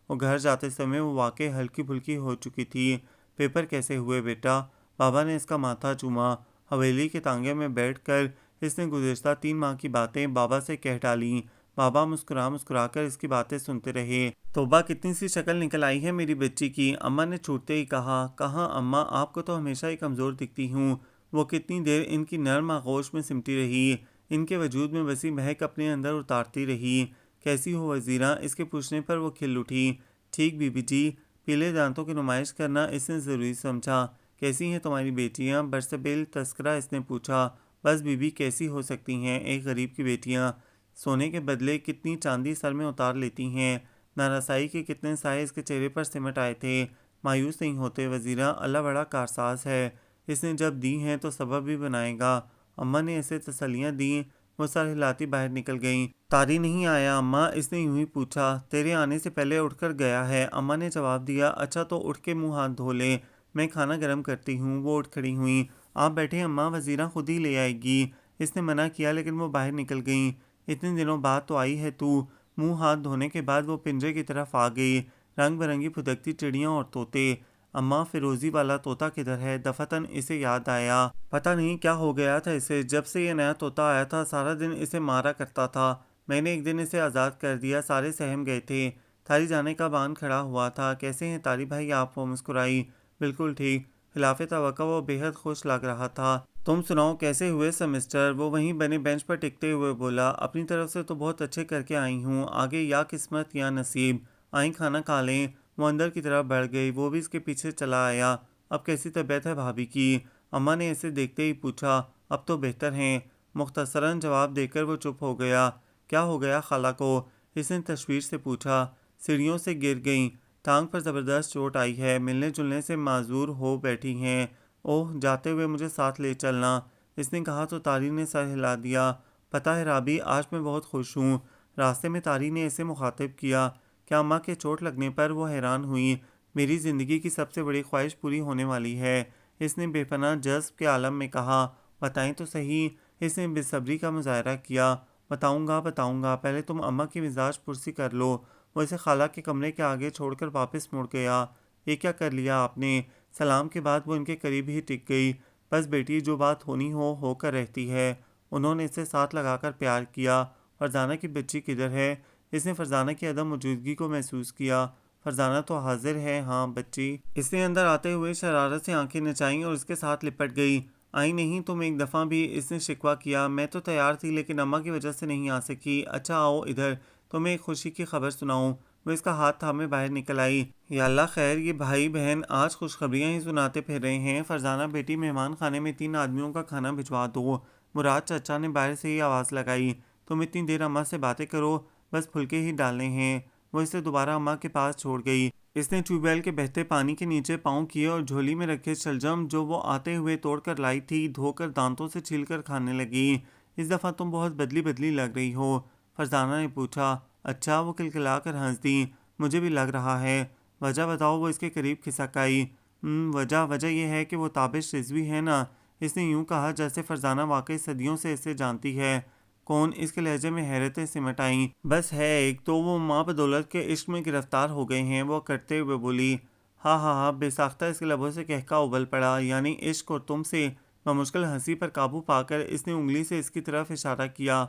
وہ گھر جاتے سمے وہ واقعی ہلکی پھلکی ہو چکی تھی۔ پیپر کیسے ہوئے بیٹا؟ بابا نے اس کا ماتھا چوما۔ حویلی کے تانگے میں بیٹھ کر اس نے گزشتہ 3 ماہ کی باتیں بابا سے کہہ ڈالیں۔ بابا مسکرا مسکرا کر اس کی باتیں سنتے رہے۔ توبہ کتنی سی شکل نکل آئی ہے میری بچی کی، اماں نے چھوٹتے ہی کہا۔ کہاں اماں، آپ کو تو ہمیشہ ہی کمزور دکھتی ہوں۔ وہ کتنی دیر ان کی نرم آغوش میں سمٹی رہی، ان کے وجود میں وسیع مہک اپنے اندر اتارتی رہی۔ کیسی ہو وزیرہ، اس کے پوچھنے پر وہ کھل اٹھی۔ ٹھیک بی بی جی، پیلے دانتوں کی نمائش کرنا اس نے ضروری سمجھا۔ کیسی ہیں تمہاری بیٹیاں، برسبیل تذکرہ اس نے پوچھا۔ بس بی بی، کیسی ہو سکتی ہیں، ایک غریب کی بیٹیاں سونے کے بدلے کتنی چاندی سر میں اتار لیتی ہیں۔ نارسائی کے کتنے سائے اس کے چہرے پر سمٹ آئے تھے۔ مایوس نہیں ہوتے وزیرہ، اللہ بڑا کارساز ہے، اس نے جب دی ہیں تو سبب بھی بنائے گا۔ اماں نے اسے تسلیاں دیں، وہ سر ہلاتی باہر نکل گئیں۔ طاری نہیں آیا اماں، اس نے یوں ہی پوچھا۔ تیرے آنے سے پہلے اٹھ کر گیا ہے، اماں نے جواب دیا۔ اچھا تو اٹھ کے منہ ہاتھ دھو لے، میں کھانا گرم کرتی ہوں۔ وہ اٹھ کھڑی ہوئیں۔ آپ بیٹھیں اماں، وزیرہ خود ہی لے آئے گی۔ اس نے منع کیا لیکن وہ باہر نکل گئیں۔ اتنے دنوں بعد تو آئی ہے تو۔ منہ ہاتھ دھونے کے بعد وہ پنجرے کی طرف آ گئی۔ رنگ برنگی پھدکتی چڑیاں اور طوطے۔ اماں، فیروزی والا طوطا کدھر ہے؟ دفعتاً اسے یاد آیا۔ پتہ نہیں کیا ہو گیا تھا اسے، جب سے یہ نیا طوطا آیا تھا سارا دن اسے مارا کرتا تھا۔ میں نے ایک دن اسے آزاد کر دیا، سارے سہم گئے تھے۔ تھاری جانے کا بان کھڑا ہوا تھا۔ کیسے ہیں طاری بھائی آپ؟ وہ مسکرائی۔ بالکل ٹھیک، خلاف توقع وہ بے حد خوش لگ رہا تھا۔ تم سناؤ کیسے ہوئے سمسٹر؟ وہ وہیں بنے بینچ پر ٹکتے ہوئے بولا۔ اپنی طرف سے تو بہت اچھے کر کے آئی ہوں، آگے یا قسمت یا نصیب۔ آئیں کھانا کھا لیں۔ وہ اندر کی طرف بڑھ گئی، وہ بھی اس کے پیچھے چلا آیا۔ اب کیسی طبیعت ہے بھابھی کی؟ اماں نے اسے دیکھتے ہی پوچھا۔ اب تو بہتر ہیں، مختصراً جواب دے کر وہ چپ ہو گیا۔ کیا ہو گیا خالہ کو؟ اس نے تشویش سے پوچھا۔ سیڑھیوں سے گر گئیں، ٹانگ پر زبردست چوٹ آئی ہے، ملنے جلنے سے معذور ہو بیٹھی ہیں۔ اوہ، جاتے ہوئے مجھے ساتھ لے چلنا، اس نے کہا تو طاری نے سر ہلا دیا۔ پتہ ہے رابی، آج میں بہت خوش ہوں۔ راستے میں طاری نے اسے مخاطب کیا۔ کیا اماں کے چوٹ لگنے پر؟ وہ حیران ہوئی۔ میری زندگی کی سب سے بڑی خواہش پوری ہونے والی ہے، اس نے بے پناہ جذب کے عالم میں کہا۔ بتائیں تو صحیح، اس نے بے صبری کا مظاہرہ کیا۔ بتاؤں گا، پہلے تم اماں کی مزاج پرسی کر لو۔ وہ اسے خالہ کے کمرے کے آگے چھوڑ کر واپس مڑ گیا۔ یہ کیا کر لیا آپ نے؟ سلام کے بعد وہ ان کے قریب ہی ٹک گئی۔ بس بیٹی، جو بات ہونی ہو کر رہتی ہے۔ انہوں نے اسے ساتھ لگا کر پیار کیا۔ فرزانہ کی بچی کدھر ہے؟ اس نے فرزانہ کی عدم موجودگی کو محسوس کیا۔ فرزانہ تو حاضر ہے، ہاں بچی۔ اس نے اندر آتے ہوئے شرارت سے آنکھیں نچائیں اور اس کے ساتھ لپٹ گئی۔ آئی نہیں تم ایک دفعہ بھی؟ اس نے شکوہ کیا۔ میں تو تیار تھی لیکن اماں کی وجہ سے نہیں آ سکی۔ اچھا آؤ ادھر، تمہیں ایک خوشی کی خبر سناؤں۔ وہ اس کا ہاتھ تھامے باہر نکل آئی۔ یا اللہ خیر، یہ بھائی بہن آج خوشخبریاں ہی سناتے پھر رہے ہیں۔ فرزانہ بیٹی، مہمان خانے میں 3 آدمیوں کا کھانا بھجوا دو۔ مراد چچا نے باہر سے ہی آواز لگائی۔ تم اتنی دیر اماں سے باتیں کرو، بس پھلکے ہی ڈالنے ہیں۔ وہ اسے دوبارہ اماں کے پاس چھوڑ گئی۔ اس نے ٹیوب ویل کے بہتے پانی کے نیچے پاؤں کیے اور جھولی میں رکھے شلجم جو وہ آتے ہوئے توڑ کر لائی تھی دھو کر دانتوں سے چھیل کر کھانے لگی۔ اس دفعہ تم بہت بدلی لگ رہی ہو، فرزانہ نے پوچھا۔ اچھا، وہ کلکلا کر ہنس دی۔ مجھے بھی لگ رہا ہے۔ وجہ بتاؤ، وہ اس کے قریب کھسک آئی۔ وجہ یہ ہے کہ وہ تابش رضوی ہے نا، اس نے یوں کہا جیسے فرزانہ واقعی صدیوں سے اسے جانتی ہے۔ کون؟ اس کے لہجے میں حیرتیں سمٹ آئیں۔ بس ہے ایک تو، وہ ماں بدولت کے عشق میں گرفتار ہو گئے ہیں، وہ کرتے ہوئے بولی۔ ہاں، بے ساختہ اس کے لبوں سے کہکا ابل پڑا۔ یعنی عشق اور تم سے؟ بمشکل ہنسی پر قابو پا کر اس نے انگلی سے اس کی طرف اشارہ کیا۔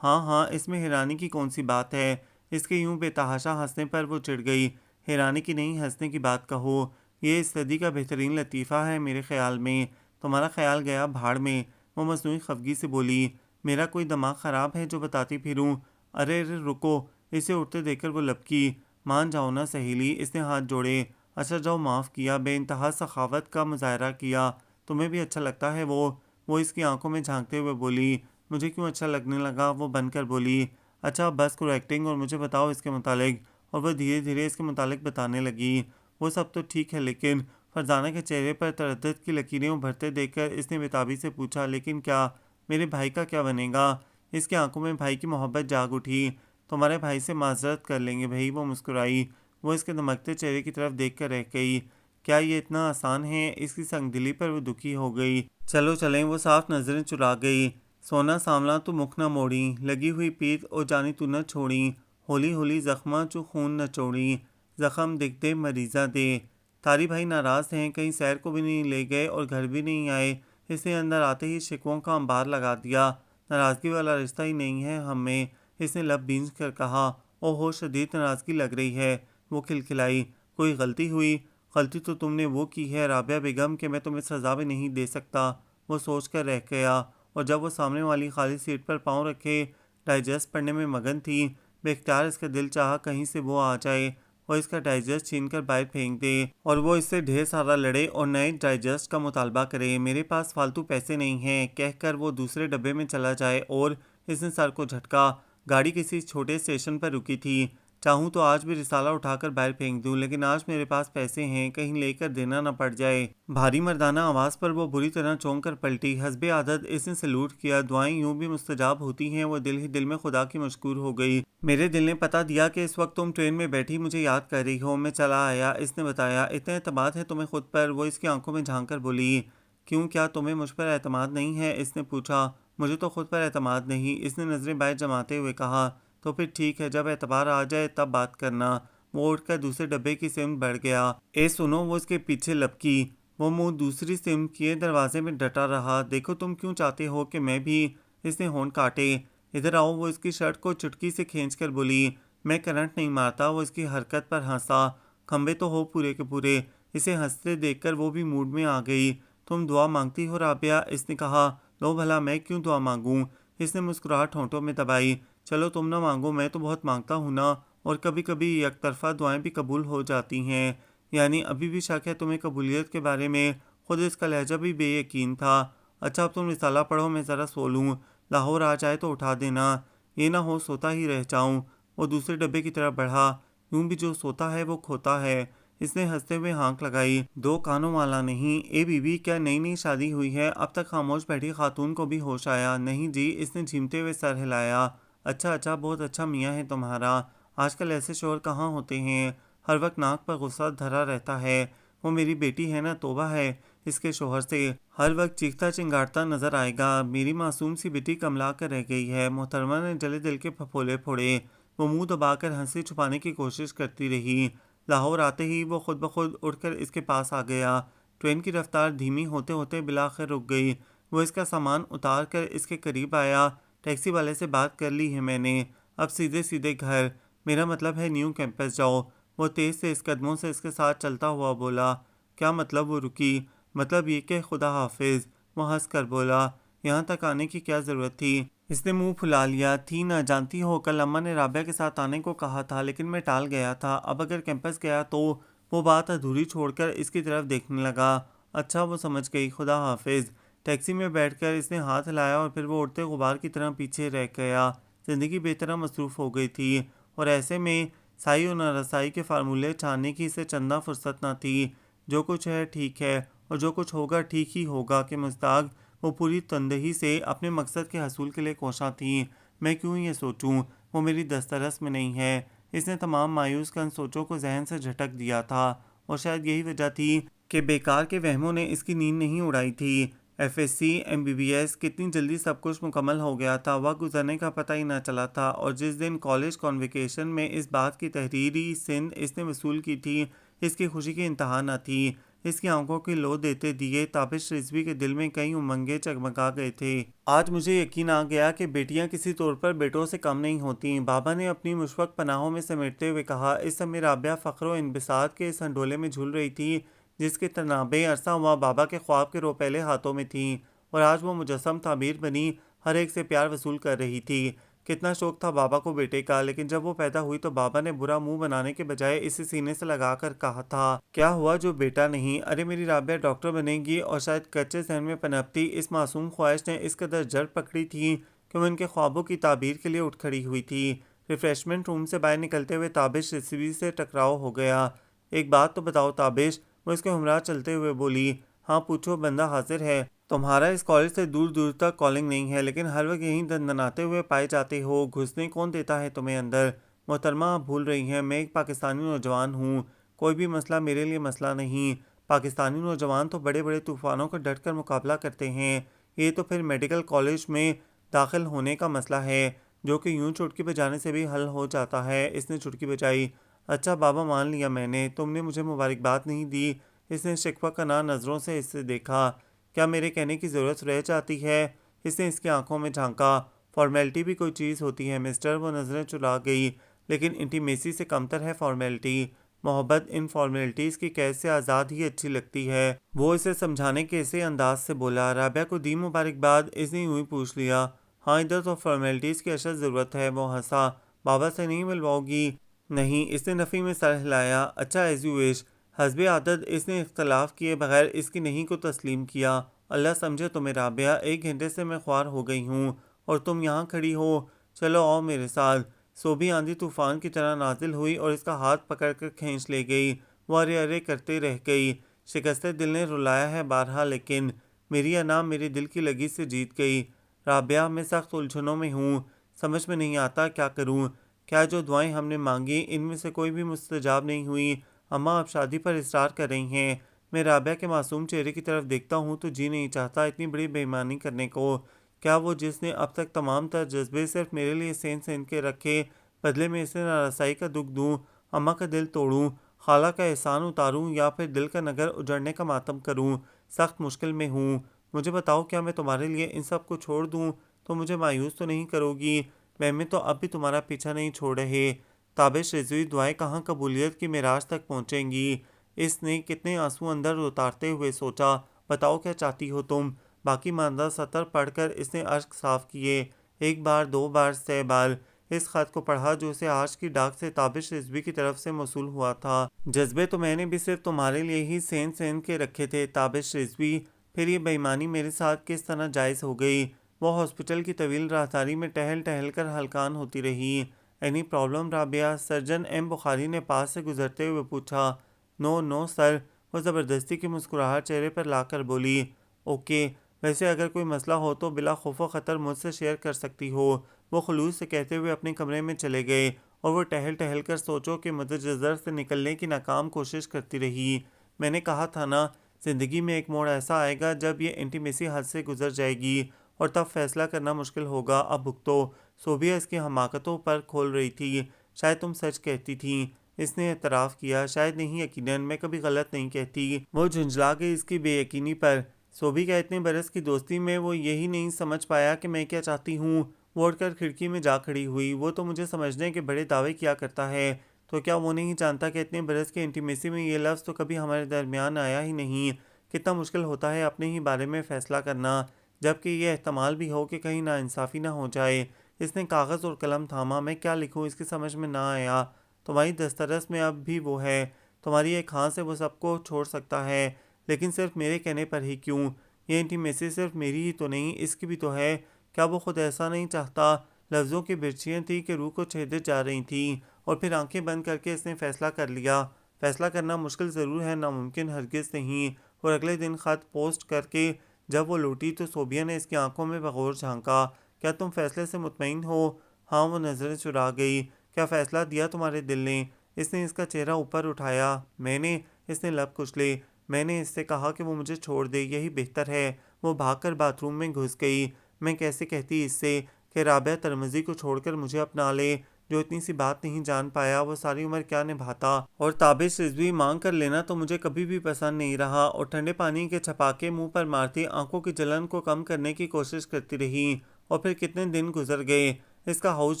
ہاں، اس میں حیرانی کی کون سی بات ہے؟ اس کے یوں بے تحاشا ہنسنے پر وہ چڑ گئی۔ حیرانی کی نہیں، ہنسنے کی بات کہو، یہ اس صدی کا بہترین لطیفہ ہے میرے خیال میں۔ تمہارا خیال گیا بھاڑ میں، وہ مصنوعی خفگی سے بولی۔ میرا کوئی دماغ خراب ہے جو بتاتی پھروں؟ ارے رکو، اسے اٹھتے دیکھ کر وہ لپکی۔ مان جاؤ نا سہیلی، اس نے ہاتھ جوڑے۔ اچھا جاؤ، معاف کیا، بے انتہا سخاوت کا مظاہرہ کیا۔ تمہیں بھی اچھا لگتا ہے وہ اس کی آنکھوں میں جھانکتے ہوئے بولی۔ مجھے کیوں اچھا لگنے لگا؟ وہ بن کر بولی۔ اچھا بس کرو ایکٹنگ اور مجھے بتاؤ اس کے متعلق۔ اور وہ دھیرے دھیرے اس کے متعلق بتانے لگی۔ وہ سب تو ٹھیک ہے لیکن، فرزانہ کے چہرے پر تردد کی لکیریں ابھرتے دیکھ کر اس نے بےتابی سے پوچھا۔ لیکن کیا؟ میرے بھائی کا کیا بنے گا؟ اس کی آنکھوں میں بھائی کی محبت جاگ اٹھی۔ تمہارے بھائی سے معذرت کر لیں گے بھائی، وہ مسکرائی۔ وہ اس کے دمکتے چہرے کی طرف دیکھ کر رہ گئی۔ کیا یہ اتنا آسان ہے؟ اس کی سنگ دلی پر وہ دکھی ہو گئی۔ چلو چلیں، وہ صاف نظریں چرا گئی۔ سونا سانولا تو مکھ نہ موڑی، لگی ہوئی پیت او جانی تو نہ چھوڑی، ہولی ہولی زخماں چو خون نہ چوڑی، زخم دکھ دے مریضاں دے۔ طاری بھائی ناراض ہیں، کہیں سیر کو بھی نہیں لے گئے اور گھر بھی نہیں آئے۔ اس نے اندر آتے ہی شکووں کا انبار لگا دیا۔ ناراضگی والا رشتہ ہی نہیں ہے ہم میں، اس نے لب بھینچ کر کہا۔ اوہو، شدید ناراضگی لگ رہی ہے۔ وہ کھلکھلائی۔ کوئی غلطی ہوئی؟ غلطی تو تم نے وہ کی ہے رابعہ بیگم کہ میں تمہیں سزا بھی نہیں دے سکتا۔ وہ سوچ کر رہ گیا، اور جب وہ سامنے والی خالی سیٹ پر پاؤں رکھے ڈائجسٹ پڑھنے میں مگن تھی، بے اختیار اس کا دل چاہا کہیں سے وہ آ جائے اور اس کا ڈائجسٹ چھین کر باہر پھینک دے، اور وہ اس سے ڈھیر سارا لڑے اور نئے ڈائجسٹ کا مطالبہ کرے۔ میرے پاس فالتو پیسے نہیں ہیں کہہ کر وہ دوسرے ڈبے میں چلا جائے، اور اس نے سر کو جھٹکا۔ گاڑی کسی چھوٹے اسٹیشن پر رکی تھی۔ چاہوں تو آج بھی رسالہ اٹھا کر باہر پھینک دوں، لیکن آج میرے پاس پیسے ہیں، کہیں لے کر دینا نہ پڑ جائے۔ بھاری مردانہ آواز پر وہ بری طرح چونک کر پلٹی۔ حسب عادت اس نے سلوٹ کیا۔ دعائیں یوں بھی مستجاب ہوتی ہیں۔ وہ دل ہی دل میں خدا کی مشکور ہو گئی۔ میرے دل نے پتہ دیا کہ اس وقت تم ٹرین میں بیٹھی مجھے یاد کر رہی ہو۔ میں چلا آیا، اس نے بتایا۔ اتنا اعتماد ہے تمہیں خود پر؟ وہ اس کی آنکھوں میں جھانک کر بولی۔ کیوں، کیا تمہیں مجھ پر اعتماد نہیں ہے؟ اس نے پوچھا۔ مجھے تو خود پر اعتماد نہیں، اس نے نظریں باہر جماتے ہوئے کہا۔ تو پھر ٹھیک ہے، جب اعتبار آ جائے تب بات کرنا۔ وہ اٹھ کر دوسرے ڈبے کی سمت بڑھ گیا۔ اے سنو، وہ اس کے پیچھے لپکی۔ وہ منہ دوسری سمت کیے دروازے میں ڈٹا رہا۔ دیکھو، تم کیوں چاہتے ہو کہ میں بھی؟ اس نے ہونٹ کاٹے۔ ادھر آؤ، وہ اس کی شرٹ کو چٹکی سے کھینچ کر بولی۔ میں کرنٹ نہیں مارتا۔ وہ اس کی حرکت پر ہنسا۔ کھمبے تو ہو پورے کے پورے۔ اسے ہنستے دیکھ کر وہ بھی موڈ میں آ گئی۔ تم دعا مانگتی ہو رابعہ؟ اس نے کہا۔ لو بھلا، میں کیوں دعا مانگوں؟ اس نے مسکراہٹ ہونٹوں میں دبائی۔ چلو تم نہ مانگو، میں تو بہت مانگتا ہوں نا، اور کبھی کبھی یک طرفہ دعائیں بھی قبول ہو جاتی ہیں۔ یعنی ابھی بھی شک ہے تمہیں قبولیت کے بارے میں؟ خود اس کا لہجہ بھی بے یقین تھا۔ اچھا، اب تم رسالہ پڑھو، میں ذرا سو لوں۔ لاہور آ جائے تو اٹھا دینا، یہ نہ ہو سوتا ہی رہ جاؤں۔ وہ دوسرے ڈبے کی طرف بڑھا۔ یوں بھی جو سوتا ہے وہ کھوتا ہے، اس نے ہنستے ہوئے ہانک لگائی۔ دو کانوں والا نہیں؟ اے بی بی، کیا نئی نئی شادی ہوئی ہے؟ اب تک خاموش بیٹھی خاتون کو بھی ہوش آیا۔ نہیں جی، اس نے جھیمتے ہوئے سر ہلایا۔ اچھا اچھا، بہت اچھا میاں ہے تمہارا۔ آج کل ایسے شوہر کہاں ہوتے ہیں، ہر وقت ناک پر غصہ دھرا رہتا ہے۔ وہ میری بیٹی ہے نا، توبہ ہے اس کے شوہر سے، ہر وقت چیختا چنگاڑتا نظر آئے گا۔ میری معصوم سی بیٹی کملا کر رہ گئی ہے۔ محترمہ نے جلے دل کے پھپھولے پھوڑے۔ وہ منہ دبا کر ہنسی چھپانے کی کوشش کرتی رہی۔ لاہور آتے ہی وہ خود بخود اٹھ کر اس کے پاس آ گیا۔ ٹرین کی رفتار دھیمی ہوتے ہوتے بالآخر رک گئی۔ وہ اس کا سامان اتار کر اس کے قریب آیا۔ ٹیکسی والے سے بات کر لی ہے میں نے، اب سیدھے سیدھے گھر، میرا مطلب ہے نیو کیمپس جاؤ۔ وہ تیز تیز قدموں سے اس کے ساتھ چلتا ہوا بولا۔ کیا مطلب؟ وہ رکی۔ مطلب یہ کہ خدا حافظ۔ وہ ہنس کر بولا۔ یہاں تک آنے کی کیا ضرورت تھی؟ اس نے منہ پھلا لیا۔ تھی نہ، جانتی ہو کل اماں نے رابعہ کے ساتھ آنے کو کہا تھا، لیکن میں ٹال گیا تھا۔ اب اگر کیمپس گیا تو؟ وہ بات ادھوری چھوڑ کر اس کی طرف دیکھنے لگا۔ اچھا، وہ سمجھ گئی، خدا حافظ۔ ٹیکسی میں بیٹھ کر اس نے ہاتھ ہلایا اور پھر وہ اڑتے غبار کی طرح پیچھے رہ گیا۔ زندگی بے طرح مصروف ہو گئی تھی، اور ایسے میں سائی و نارسائی کے فارمولے چھاننے کی اسے چندہ فرصت نہ تھی۔ جو کچھ ہے ٹھیک ہے، اور جو کچھ ہوگا ٹھیک ہی ہوگا کہ مزداق وہ پوری تندہی سے اپنے مقصد کے حصول کے لیے کوشاں تھیں۔ میں کیوں یہ سوچوں، وہ میری دسترس میں نہیں ہے۔ اس نے تمام مایوس کن سوچوں کو ذہن سے جھٹک دیا تھا، اور شاید یہی وجہ تھی کہ بیکار کے وہموں نے اس کی نیند نہیں اڑائی تھی۔ F S C, M B B S, کتنی جلدی سب کچھ مکمل ہو گیا تھا، وقت گزرنے کا پتہ ہی نہ چلا تھا۔ اور جس دن کالج کانویکیشن میں اس بات کی تحریری سند اس نے وصول کی تھی، اس کی خوشی کی انتہا نہ تھی۔ اس کی آنکھوں کی لو دیتے دیے تابش رضوی کے دل میں کئی امنگیں جگمگا گئے تھے۔ آج مجھے یقین آ گیا کہ بیٹیاں کسی طور پر بیٹوں سے کم نہیں ہوتیں، بابا نے اپنی مشفق پناہوں میں سمیٹتے ہوئے کہا۔ اس سمے رابعہ فخر و انبساط کے اس ہنڈولے میں جھول رہی تھی جس کی تنابیں عرصہ ہوا بابا کے خواب کے روپیلے ہاتھوں میں تھیں، اور آج وہ مجسم تعبیر بنی ہر ایک سے پیار وصول کر رہی تھی۔ کتنا شوق تھا بابا کو بیٹے کا، لیکن جب وہ پیدا ہوئی تو بابا نے برا منہ بنانے کے بجائے اسے سینے سے لگا کر کہا تھا، کیا ہوا جو بیٹا نہیں؟ ارے میری رابعہ ڈاکٹر بنے گی، اور شاید کچے ذہن میں پنپتی اس معصوم خواہش نے اس قدر جڑ پکڑی تھی کہ وہ ان کے خوابوں کی تعبیر کے لیے اٹھ کھڑی ہوئی تھی۔ ریفریشمنٹ روم سے باہر نکلتے ہوئے تابش رضوی سے ٹکراؤ ہو گیا۔ ایک بات تو بتاؤ تابش، وہ اس کے ہمراہ چلتے ہوئے بولی۔ ہاں پوچھو، بندہ حاضر ہے۔ تمہارا اس کالج سے دور دور تک کالنگ نہیں ہے، لیکن ہر وقت یہیں دندناتے ہوئے پائے جاتے ہو۔ گھسنے کون دیتا ہے تمہیں اندر؟ محترمہ آپ بھول رہی ہیں، میں ایک پاکستانی نوجوان ہوں، کوئی بھی مسئلہ میرے لیے مسئلہ نہیں۔ پاکستانی نوجوان تو بڑے بڑے طوفانوں کا ڈٹ کر مقابلہ کرتے ہیں، یہ تو پھر میڈیکل کالج میں داخل ہونے کا مسئلہ ہے، جو کہ یوں چٹکی بجانے سے بھی حل ہو جاتا ہے۔ اس نے چٹکی بجائی۔ اچھا بابا، مان لیا میں نے، تم نے مجھے مبارکباد نہیں دی۔ اس نے شکوہ کناں نظروں سے اس سے دیکھا۔ کیا میرے کہنے کی ضرورت رہ جاتی ہے؟ اس نے اس کی آنکھوں میں جھانکا۔ فارمیلٹی بھی کوئی چیز ہوتی ہے مسٹر، وہ نظریں چلا گئی، لیکن انٹیمیسی سے کمتر ہے فارمیلٹی۔ محبت ان فارمیلٹیز کی قید سے آزاد ہی اچھی لگتی ہے۔ وہ اسے سمجھانے کے اسی انداز سے بولا۔ رابعہ کو دی مبارکباد، اس نے یوں ہی پوچھ لیا، ہاں ادھر تو فارمیلٹیز کی اشد ضرورت ہے۔ وہ ہنسا، بابا سے نہیں ملواؤ گی؟ نہیں، اس نے نفی میں سر ہلایا۔ اچھا ایز یو وش۔ حسب عادت اس نے اختلاف کیے بغیر اس کی نہیں کو تسلیم کیا۔ اللہ سمجھے تمہیں رابعہ، 1 گھنٹے سے میں خوار ہو گئی ہوں اور تم یہاں کھڑی ہو، چلو آؤ میرے ساتھ۔ صوبی آندھی طوفان کی طرح نازل ہوئی اور اس کا ہاتھ پکڑ کر کھینچ لے گئی۔ وہ ارے ارے کرتے رہ گئی۔ شکستہ دل نے رلایا ہے بارہا، لیکن میری انا میرے دل کی لگی سے جیت گئی۔ رابعہ میں سخت الجھنوں میں ہوں، سمجھ میں نہیں آتا کیا کروں۔ کیا جو دعائیں ہم نے مانگی ان میں سے کوئی بھی مستجاب نہیں ہوئی؟ اماں اب شادی پر اصرار کر رہی ہیں۔ میں رابعہ کے معصوم چہرے کی طرف دیکھتا ہوں تو جی نہیں چاہتا اتنی بڑی بے ایمانی کرنے کو۔ کیا وہ جس نے اب تک تمام تر جذبے صرف میرے لیے سین کے رکھے، بدلے میں اسے نارسائی کا دکھ دوں، اماں کا دل توڑوں، خالہ کا احسان اتاروں، یا پھر دل کا نگر اجڑنے کا ماتم کروں؟ سخت مشکل میں ہوں۔ مجھے بتاؤ، کیا میں تمہارے لیے ان سب کو چھوڑ دوں تو مجھے مایوس تو نہیں کرو گی؟ میں تو اب بھی تمہارا پیچھا نہیں چھوڑ رہے۔ تابش رضوی، دعائیں کہاں قبولیت کی معراج تک پہنچیں گی؟ اس نے کتنے آنسو اندر اتارتے ہوئے سوچا۔ بتاؤ کیا چاہتی ہو تم؟ باقی ماندہ سطر پڑھ کر اس نے اشک صاف کیے، 1 بار 2 بار 100 بار۔ اس خط کو پڑھا جو اسے آج کی ڈاک سے تابش رضوی کی طرف سے موصول ہوا تھا۔ جذبے تو میں نے بھی صرف تمہارے لیے ہی سین کے رکھے تھے تابش رضوی، پھر یہ بے ایمانی میرے ساتھ کس طرح جائز ہو گئی؟ وہ ہاسپٹل کی طویل راہداری میں ٹہل کر ہلکان ہوتی رہی۔ Any problem Rabia? Surgeon M Bukhari نے پاس سے گزرتے ہوئے پوچھا۔ نو سر، وہ زبردستی کی مسکراہٹ چہرے پر لا کر بولی۔ اوکے، ویسے اگر کوئی مسئلہ ہو تو بلا خوف و خطر مجھ سے شیئر کر سکتی ہو۔ وہ خلوص سے کہتے ہوئے اپنے کمرے میں چلے گئے اور وہ ٹہل کر سوچوں کے متجزر سے نکلنے کی ناکام کوشش کرتی رہی۔ میں نے کہا تھا نا، زندگی میں ایک موڑ ایسا آئے گا جب یہ انٹیمیسی حد سے گزر جائے گی اور تب فیصلہ کرنا مشکل ہوگا۔ اب بھگتو۔ صوبیہ اس کی حماقتوں پر کھول رہی تھی۔ شاید تم سچ کہتی تھیں، اس نے اعتراف کیا۔ شاید نہیں، یقیناً میں کبھی غلط نہیں کہتی۔ وہ جھنجھلا گئی اس کی بے یقینی پر۔ صوبی کا اتنے برس کی دوستی میں وہ یہی نہیں سمجھ پایا کہ میں کیا چاہتی ہوں۔ وہ اٹھ کر کھڑکی میں جا کھڑی ہوئی۔ وہ تو مجھے سمجھنے کے بڑے دعوے کیا کرتا ہے، تو کیا وہ نہیں جانتا کہ اتنے برس کی انٹیمیسی میں یہ لفظ تو کبھی ہمارے درمیان آیا ہی نہیں؟ کتنا مشکل ہوتا ہے اپنے ہی بارے میں فیصلہ کرنا، جبکہ یہ احتمال بھی ہو کہ کہیں ناانصافی نہ ہو جائے۔ اس نے کاغذ اور قلم تھاما۔ میں کیا لکھوں؟ اس کی سمجھ میں نہ آیا۔ تمہاری دسترس میں اب بھی وہ ہے، تمہاری ایک ہاں سے وہ سب کو چھوڑ سکتا ہے، لیکن صرف میرے کہنے پر ہی کیوں؟ یہ انٹیمیسی صرف میری ہی تو نہیں، اس کی بھی تو ہے۔ کیا وہ خود ایسا نہیں چاہتا؟ لفظوں کی برچیاں تھیں کہ روح کو چھیدے جا رہی تھیں، اور پھر آنکھیں بند کر کے اس نے فیصلہ کر لیا۔ فیصلہ کرنا مشکل ضرور ہے، ناممکن ہرگز نہیں۔ اور اگلے دن خط پوسٹ کر کے جب وہ لوٹی تو صوبیہ نے اس کی آنکھوں میں بغور جھانکا۔ کیا تم فیصلے سے مطمئن ہو؟ ہاں، وہ نظریں چرا گئی۔ کیا فیصلہ دیا تمہارے دل نے؟ اس نے اس کا چہرہ اوپر اٹھایا۔ میں نے؟ اس نے لب کچلے۔ میں نے اس سے کہا کہ وہ مجھے چھوڑ دے، یہی بہتر ہے۔ وہ بھاگ کر باتھ روم میں گھس گئی۔ میں کیسے کہتی اس سے کہ رابعہ ترمزی کو چھوڑ کر مجھے اپنا لے؟ جو اتنی سی بات نہیں جان پایا وہ ساری عمر کیا نبھاتا؟ اور تابش رضوی مانگ کر لینا تو مجھے کبھی بھی پسند نہیں رہا، اور ٹھنڈے پانی کے چھپاکے منہ پر مارتی آنکھوں کی جلن کو کم کرنے کی کوشش کرتی رہی۔ اور پھر کتنے دن گزر گئے۔ اس کا ہاؤس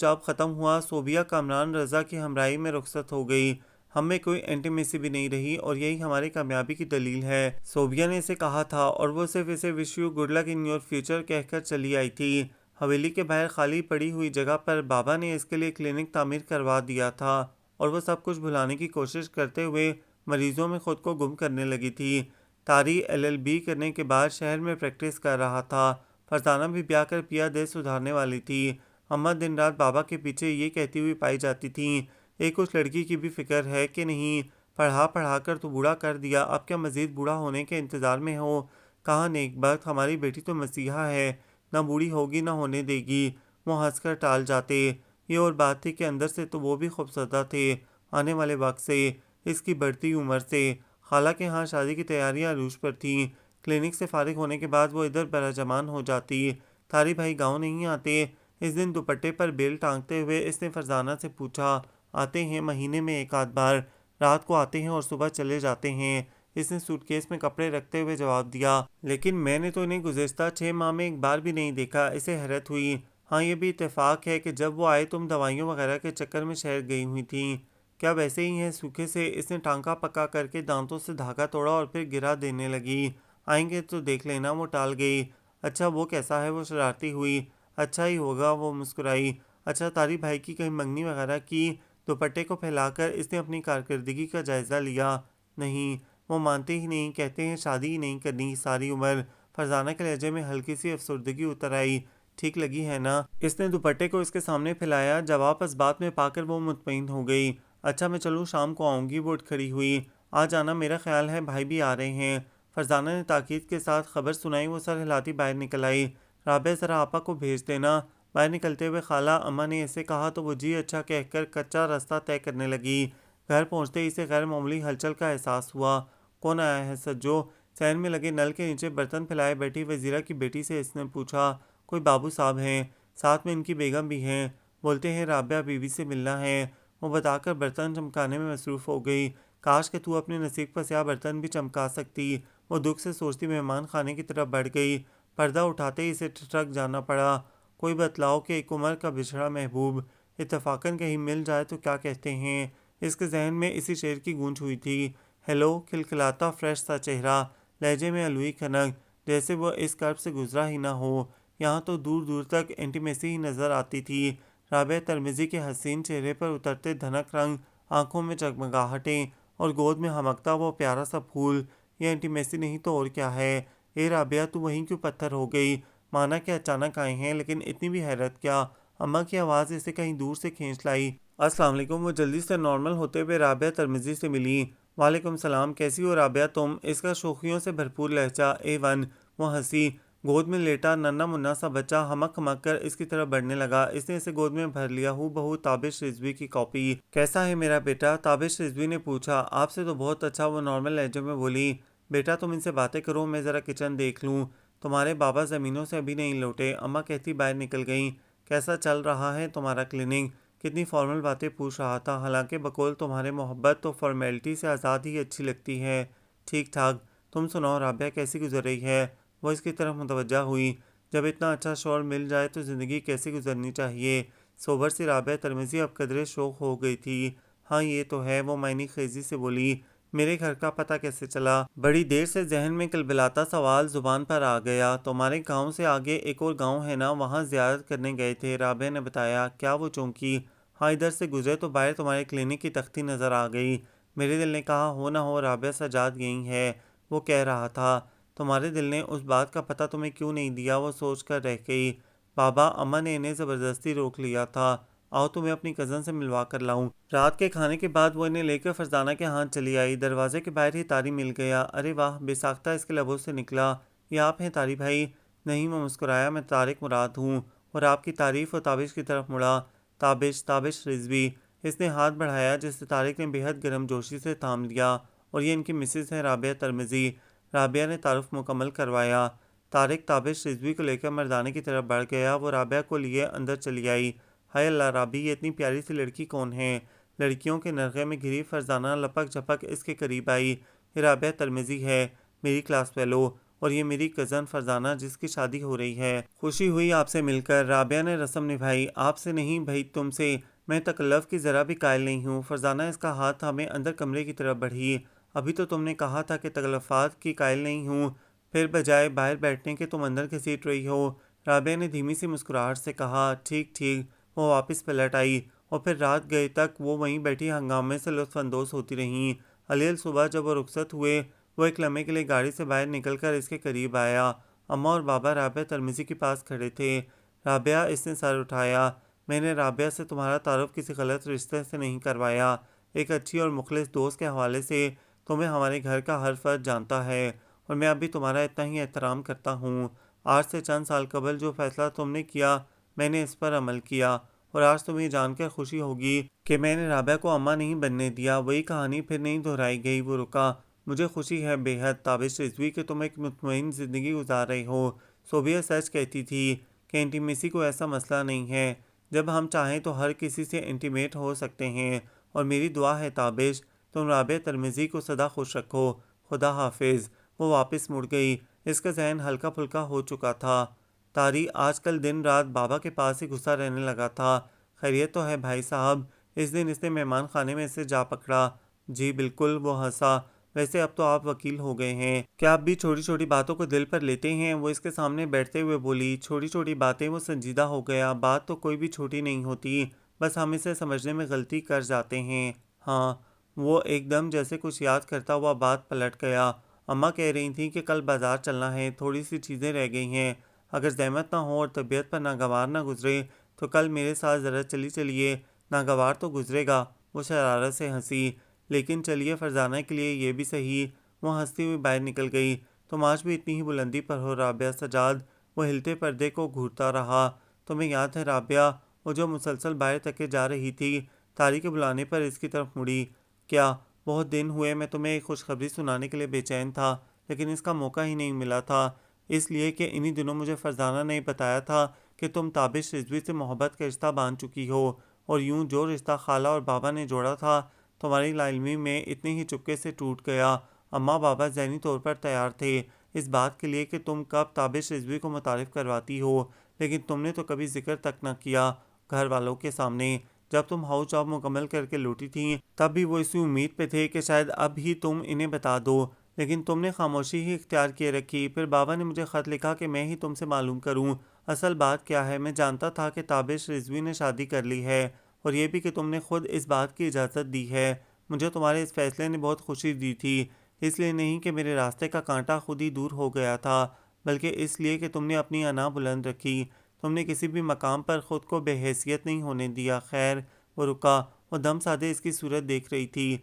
جاب ختم ہوا۔ صوبیہ کامران رضا کی ہمراہی میں رخصت ہو گئی۔ ہم میں کوئی انٹیمیسی بھی نہیں رہی، اور یہی ہماری کامیابی کی دلیل ہے۔ صوبیہ نے اسے کہا تھا، اور وہ صرف اسے wish you good luck in your future کہہ کر چلی آئی تھی۔ حویلی کے باہر خالی پڑی ہوئی جگہ پر بابا نے اس کے لیے کلینک تعمیر کروا دیا تھا، اور وہ سب کچھ بھلانے کی کوشش کرتے ہوئے مریضوں میں خود کو گم کرنے لگی تھی۔ طاری LLB کرنے کے بعد شہر میں پریکٹس کر رہا تھا۔ فرزانہ بھی بیاہ کر پیا دے سدھارنے والی تھی۔ اماں دن رات بابا کے پیچھے یہ کہتی ہوئی پائی جاتی تھیں، ایک اس لڑکی کی بھی فکر ہے کہ نہیں؟ پڑھا کر تو بوڑھا کر دیا، اب کیا مزید بوڑھا ہونے کے انتظار میں ہو؟ کہاں نیک بخت، ہماری بیٹی تو مسیحا ہے، نہ بوڑھی ہوگی نہ ہونے دے گی۔ وہ ہنس کر ٹال جاتے۔ یہ اور بات تھی کہ اندر سے تو وہ بھی خوفزدہ تھے، آنے والے وقت سے، اس کی بڑھتی عمر سے۔ خالہ کے ہاں شادی کی تیاریاں عروج پر تھیں۔ کلینک سے فارغ ہونے کے بعد وہ ادھر براجمان ہو جاتی۔ تھاری بھائی گاؤں نہیں آتے؟ اس دن دوپٹے پر بیل ٹانگتے ہوئے اس نے فرزانہ سے پوچھا۔ آتے ہیں، مہینے میں ایک آدھ بار، رات کو آتے ہیں اور صبح چلے جاتے ہیں۔ اس نے سوٹ کیس میں کپڑے رکھتے ہوئے جواب دیا۔ لیکن میں نے تو انہیں گزشتہ 6 ماہ میں ایک بار بھی نہیں دیکھا۔ اسے حیرت ہوئی۔ ہاں یہ بھی اتفاق ہے کہ جب وہ آئے تم دوائیوں وغیرہ کے چکر میں شہر گئی ہوئی تھیں، کیا ویسے ہی ہیں سوکھے سے؟ اس نے ٹانکا پکا کر کے دانتوں سے دھاگا توڑا اور پھر گرا دینے لگی۔ آئیں گے تو دیکھ لینا، وہ ٹال گئی۔ اچھا وہ کیسا ہے؟ وہ شرارتی ہوئی۔ اچھا ہی ہوگا، وہ مسکرائی۔ اچھا طارق بھائی کی کہیں منگنی وغیرہ کی؟ دوپٹے کو پھیلا کر اس نے اپنی کارکردگی کا جائزہ لیا۔ نہیں، وہ مانتے ہی نہیں، کہتے ہیں شادی ہی نہیں کرنی ساری عمر۔ فرزانہ کے لہجے میں ہلکی سی افسردگی اتر آئی۔ ٹھیک لگی ہے نا؟ اس نے دوپٹے کو اس کے سامنے پھیلایا۔ جواب اس بات میں پا کر وہ مطمئن ہو گئی۔ اچھا میں چلوں، شام کو آؤں گی۔ وہ اٹھ کھڑی ہوئی۔ آ جانا، میرا خیال ہے بھائی بھی آ رہے ہیں۔ فرزانہ نے تاکید کے ساتھ خبر سنائی۔ وہ سر ہلاتی باہر نکل آئی۔ رابعہ ذرا آپا کو بھیج دینا۔ باہر نکلتے ہوئے خالہ اماں نے اسے کہا تو وہ جی اچھا کہہ کر کچا راستہ طے کرنے لگی۔ گھر پہنچتے ہی اسے غیر معمولی ہلچل کا احساس ہوا۔ کون آیا ہے سجو؟ صحن میں لگے نل کے نیچے برتن پھیلائے بیٹھی وزیرہ کی بیٹی سے اس نے پوچھا۔ کوئی بابو صاحب ہیں، ساتھ میں ان کی بیگم بھی ہیں، بولتے ہیں رابعہ بیوی سے ملنا ہے۔ وہ بتا کر برتن چمکانے میں مصروف ہو گئی۔ کاش کہ تو اپنے نصیب کا سیاہ برتن بھی چمکا سکتی، وہ دکھ سے سوچتی مہمان خانے کی طرف بڑھ گئی۔ پردہ اٹھاتے ہی اسے ٹھٹک جانا پڑا۔ کوئی بتلاؤ کہ ایک عمر کا بچھڑا محبوب اتفاقاً کہیں مل جائے تو کیا کہتے ہیں؟ اس کے ذہن میں اسی شعر کی گونج ہوئی تھی۔ ہیلو، کھلکھلاتا فریش سا چہرہ، لہجے میں الوئی کھنک، جیسے وہ اس کرب سے گزرا ہی نہ ہو۔ یہاں تو دور دور تک انٹیمیسی ہی نظر آتی تھی۔ رابعہ ترمذی کے حسین چہرے پر اترتے دھنک رنگ، آنکھوں میں جگمگاہٹیں اور گود میں ہمکتا وہ پیارا سا پھول، یہ انٹیمیسی نہیں تو اور کیا ہے؟ اے رابعہ تو وہیں کیوں پتھر ہو گئی؟ مانا کہ اچانک آئے ہیں، لیکن اتنی بھی حیرت کیا؟ اماں کی آواز اسے کہیں دور سے کھینچ لائی۔ السلام علیکم۔ وہ جلدی سے نارمل ہوتے ہوئے رابعہ ترمذی سے ملی۔ وعلیکم السلام، کیسی ہو رابعہ تم؟ اس کا شوخیوں سے بھرپور لہجہ A1۔ وہ ہنسی۔ گود میں لیٹا ننا منا سا بچہ ہمک ہمک کر اس کی طرف بڑھنے لگا۔ اس نے اسے گود میں بھر لیا، ہو بہو تابش رضوی کی کاپی۔ کیسا ہے میرا بیٹا؟ تابش رضوی نے پوچھا۔ آپ سے تو بہت اچھا، وہ نارمل لہجے میں بولی۔ بیٹا تم ان سے باتیں کرو، میں ذرا کچن دیکھ لوں۔ تمہارے بابا زمینوں سے ابھی نہیں لوٹے، اماں کہتی باہر نکل گئیں۔ کیسا چل رہا ہے تمہارا کلینک؟ کتنی فارمل باتیں پوچھ رہا تھا، حالانکہ بقول تمہارے محبت تو فارمیلٹی سے آزاد ہی اچھی لگتی ہے۔ ٹھیک ٹھاک، تم سناؤ رابعہ کیسی گزر رہی ہے؟ وہ اس کی طرف متوجہ ہوئی۔ جب اتنا اچھا شوہر مل جائے تو زندگی کیسی گزرنی چاہیے؟ سوبر سی رابعہ ترمذی اب قدرے شوق ہو گئی تھی۔ ہاں یہ تو ہے، وہ معنی خیزی سے بولی۔ میرے گھر کا پتہ کیسے چلا؟ بڑی دیر سے ذہن میں کلبلاتا سوال زبان پر آ گیا۔ تمہارے گاؤں سے آگے ایک اور گاؤں ہے نا، وہاں زیارت کرنے گئے تھے، رابعہ نے بتایا۔ کیا وہ چونکی؟ ہاں ادھر سے گزرے تو باہر تمہارے کلینک کی تختی نظر آ گئی۔ میرے دل نے کہا ہو نہ ہو رابعہ سجاد گئی ہے۔ وہ کہہ رہا تھا تمہارے دل نے اس بات کا پتہ تمہیں کیوں نہیں دیا؟ وہ سوچ کر رہ گئی۔ بابا اماں نے انہیں زبردستی روک لیا تھا۔ آؤ تمہیں اپنی کزن سے ملوا کر لاؤں۔ رات کے کھانے کے بعد وہ انہیں لے کر فرزانہ کے ہاں چلی آئی۔ دروازے کے باہر ہی طاری مل گیا۔ ارے واہ، بے ساختہ اس کے لبوں سے نکلا۔ یہ آپ ہیں طاری بھائی؟ نہیں، وہ مسکرایا، میں طارق مراد ہوں۔ اور آپ کی تعریف؟ و تابش کی طرف مڑا۔ تابش رضوی۔ اس نے ہاتھ بڑھایا جسے طارق نے بے حد گرم جوشی سے تھام لیا۔ اور یہ ان کی مسز ہیں رابعہ ترمذی۔ رابعہ نے تعارف مکمل کروایا۔ طارق تابش رضوی کو لے کر مردانے کی طرف بڑھ گیا۔ وہ رابعہ کو لیے اندر چلی آئی۔ ہائے اللہ رابی، یہ اتنی پیاری سی لڑکی کون ہے؟ لڑکیوں کے نرغے میں گھری فرزانہ لپک جھپک اس کے قریب آئی۔ یہ رابعہ ترمذی ہے، میری کلاس فیلو، اور یہ میری کزن فرزانہ جس کی شادی ہو رہی ہے۔ خوشی ہوئی آپ سے مل کر۔ رابعہ نے رسم نبھائی۔ آپ سے نہیں بھائی تم سے، میں تکلف کی ذرا بھی قائل نہیں ہوں۔ فرزانہ اس کا ہاتھ تھامے اندر کمرے کی طرف بڑھی۔ ابھی تو تم نے کہا تھا کہ تکلفات کی قائل نہیں ہوں، پھر بجائے باہر بیٹھنے کے تم اندر گھسیٹ رہی ہو۔ رابعہ نے دھیمی سی مسکراہٹ سے کہا ٹھیک ٹھیک۔ وہ واپس پلٹ آئی اور پھر رات گئے تک وہ وہیں بیٹھی ہنگامے سے لطف اندوز ہوتی رہیں۔ علیل صبح جب وہ رخصت ہوئے، وہ ایک لمحے کے لیے گاڑی سے باہر نکل کر اس کے قریب آیا۔ اماں اور بابا رابعہ ترمذی کے پاس کھڑے تھے۔ رابعہ، اس نے سر اٹھایا، میں نے رابعہ سے تمہارا تعارف کسی غلط رشتے سے نہیں کروایا۔ ایک اچھی اور مخلص دوست کے حوالے سے تمہیں ہمارے گھر کا ہر فرد جانتا ہے، اور میں اب بھی تمہارا اتنا ہی احترام کرتا ہوں۔ آج سے چند سال قبل جو فیصلہ تم نے کیا، میں نے اس پر عمل کیا، اور آج تمہیں جان کر خوشی ہوگی کہ میں نے رابعہ کو اماں نہیں بننے دیا۔ وہی کہانی پھر نہیں دہرائی گئی۔ وہ رکا۔ مجھے خوشی ہے بے حد تابش رضوی کہ تم ایک مطمئن زندگی گزار رہے ہو۔ صوبیہ سچ کہتی تھی کہ انٹیمیسی کوئی ایسا مسئلہ نہیں ہے، جب ہم چاہیں تو ہر کسی سے انٹیمیٹ ہو سکتے ہیں، اور میری دعا ہے تابش تم رابعہ ترمذی کو سدا خوش رکھو۔ خدا حافظ۔ وہ واپس مڑ گئی۔ اس کا ذہن ہلکا پھلکا ہو چکا تھا۔ طاری آج کل دن رات بابا کے پاس ہی گھسا رہنے لگا تھا۔ خیریت تو ہے بھائی صاحب؟ اس دن اس نے مہمان خانے میں سے جا پکڑا۔ جی بالکل، وہ ہنسا۔ ویسے اب تو آپ وکیل ہو گئے ہیں، کیا آپ بھی چھوٹی چھوٹی باتوں کو دل پر لیتے ہیں؟ وہ اس کے سامنے بیٹھتے ہوئے بولی۔ چھوٹی چھوٹی باتیں؟ وہ سنجیدہ ہو گیا۔ بات تو کوئی بھی چھوٹی نہیں ہوتی، بس ہم اسے سمجھنے میں غلطی کر جاتے ہیں۔ ہاں، وہ ایک دم جیسے کچھ یاد کرتا ہوا بات پلٹ گیا۔ اماں کہہ رہی تھیں کہ کل بازار چلنا ہے، تھوڑی سی چیزیں رہ گئی ہیں، اگر زحمت نہ ہو اور طبیعت پر ناگوار نہ گزرے تو کل میرے ساتھ ذرا چلیے۔ ناگوار تو گزرے گا، وہ شرارت سے ہنسی۔ لیکن چلیے فرزانہ کے لیے یہ بھی صحیح۔ وہ ہنستی ہوئی باہر نکل گئی۔ تم آج بھی اتنی ہی بلندی پر ہو رابعہ سجاد؟ وہ ہلتے پردے کو گھورتا رہا۔ تمہیں یاد ہے رابعہ، وہ جو مسلسل باہر تکے جا رہی تھی؟ طاری کے بلانے پر اس کی طرف مڑی۔ کیا؟ بہت دن ہوئے میں تمہیں ایک خوشخبری سنانے کے لیے بے چین تھا، لیکن اس کا موقع ہی نہیں ملا تھا، اس لیے کہ انہی دنوں مجھے فرزانہ نے بتایا تھا کہ تم تابش رضوی سے محبت کا رشتہ باندھ چکی ہو، اور یوں جو رشتہ خالہ اور بابا نے جوڑا تھا تمہاری لا علمی میں اتنے ہی چپکے سے ٹوٹ گیا۔ اماں بابا ذہنی طور پر تیار تھے اس بات کے لیے کہ تم کب تابش رضوی کو متعارف کرواتی ہو، لیکن تم نے تو کبھی ذکر تک نہ کیا گھر والوں کے سامنے۔ جب تم ہاؤس جاب مکمل کر کے لوٹی تھیں تب بھی وہ اسی امید پہ تھے کہ شاید اب ہی تم انہیں بتا دو، لیکن تم نے خاموشی ہی اختیار کیے رکھی۔ پھر بابا نے مجھے خط لکھا کہ میں ہی تم سے معلوم کروں اصل بات کیا ہے۔ میں جانتا تھا کہ تابش رضوی نے شادی کر لی ہے، اور یہ بھی کہ تم نے خود اس بات کی اجازت دی ہے۔ مجھے تمہارے اس فیصلے نے بہت خوشی دی تھی، اس لیے نہیں کہ میرے راستے کا کانٹا خود ہی دور ہو گیا تھا، بلکہ اس لیے کہ تم نے اپنی انا بلند رکھی، تم نے کسی بھی مقام پر خود کو بے حیثیت نہیں ہونے دیا۔ خیر، وہ رکا، وہ دم سادے اس کی صورت دیکھ رہی تھی۔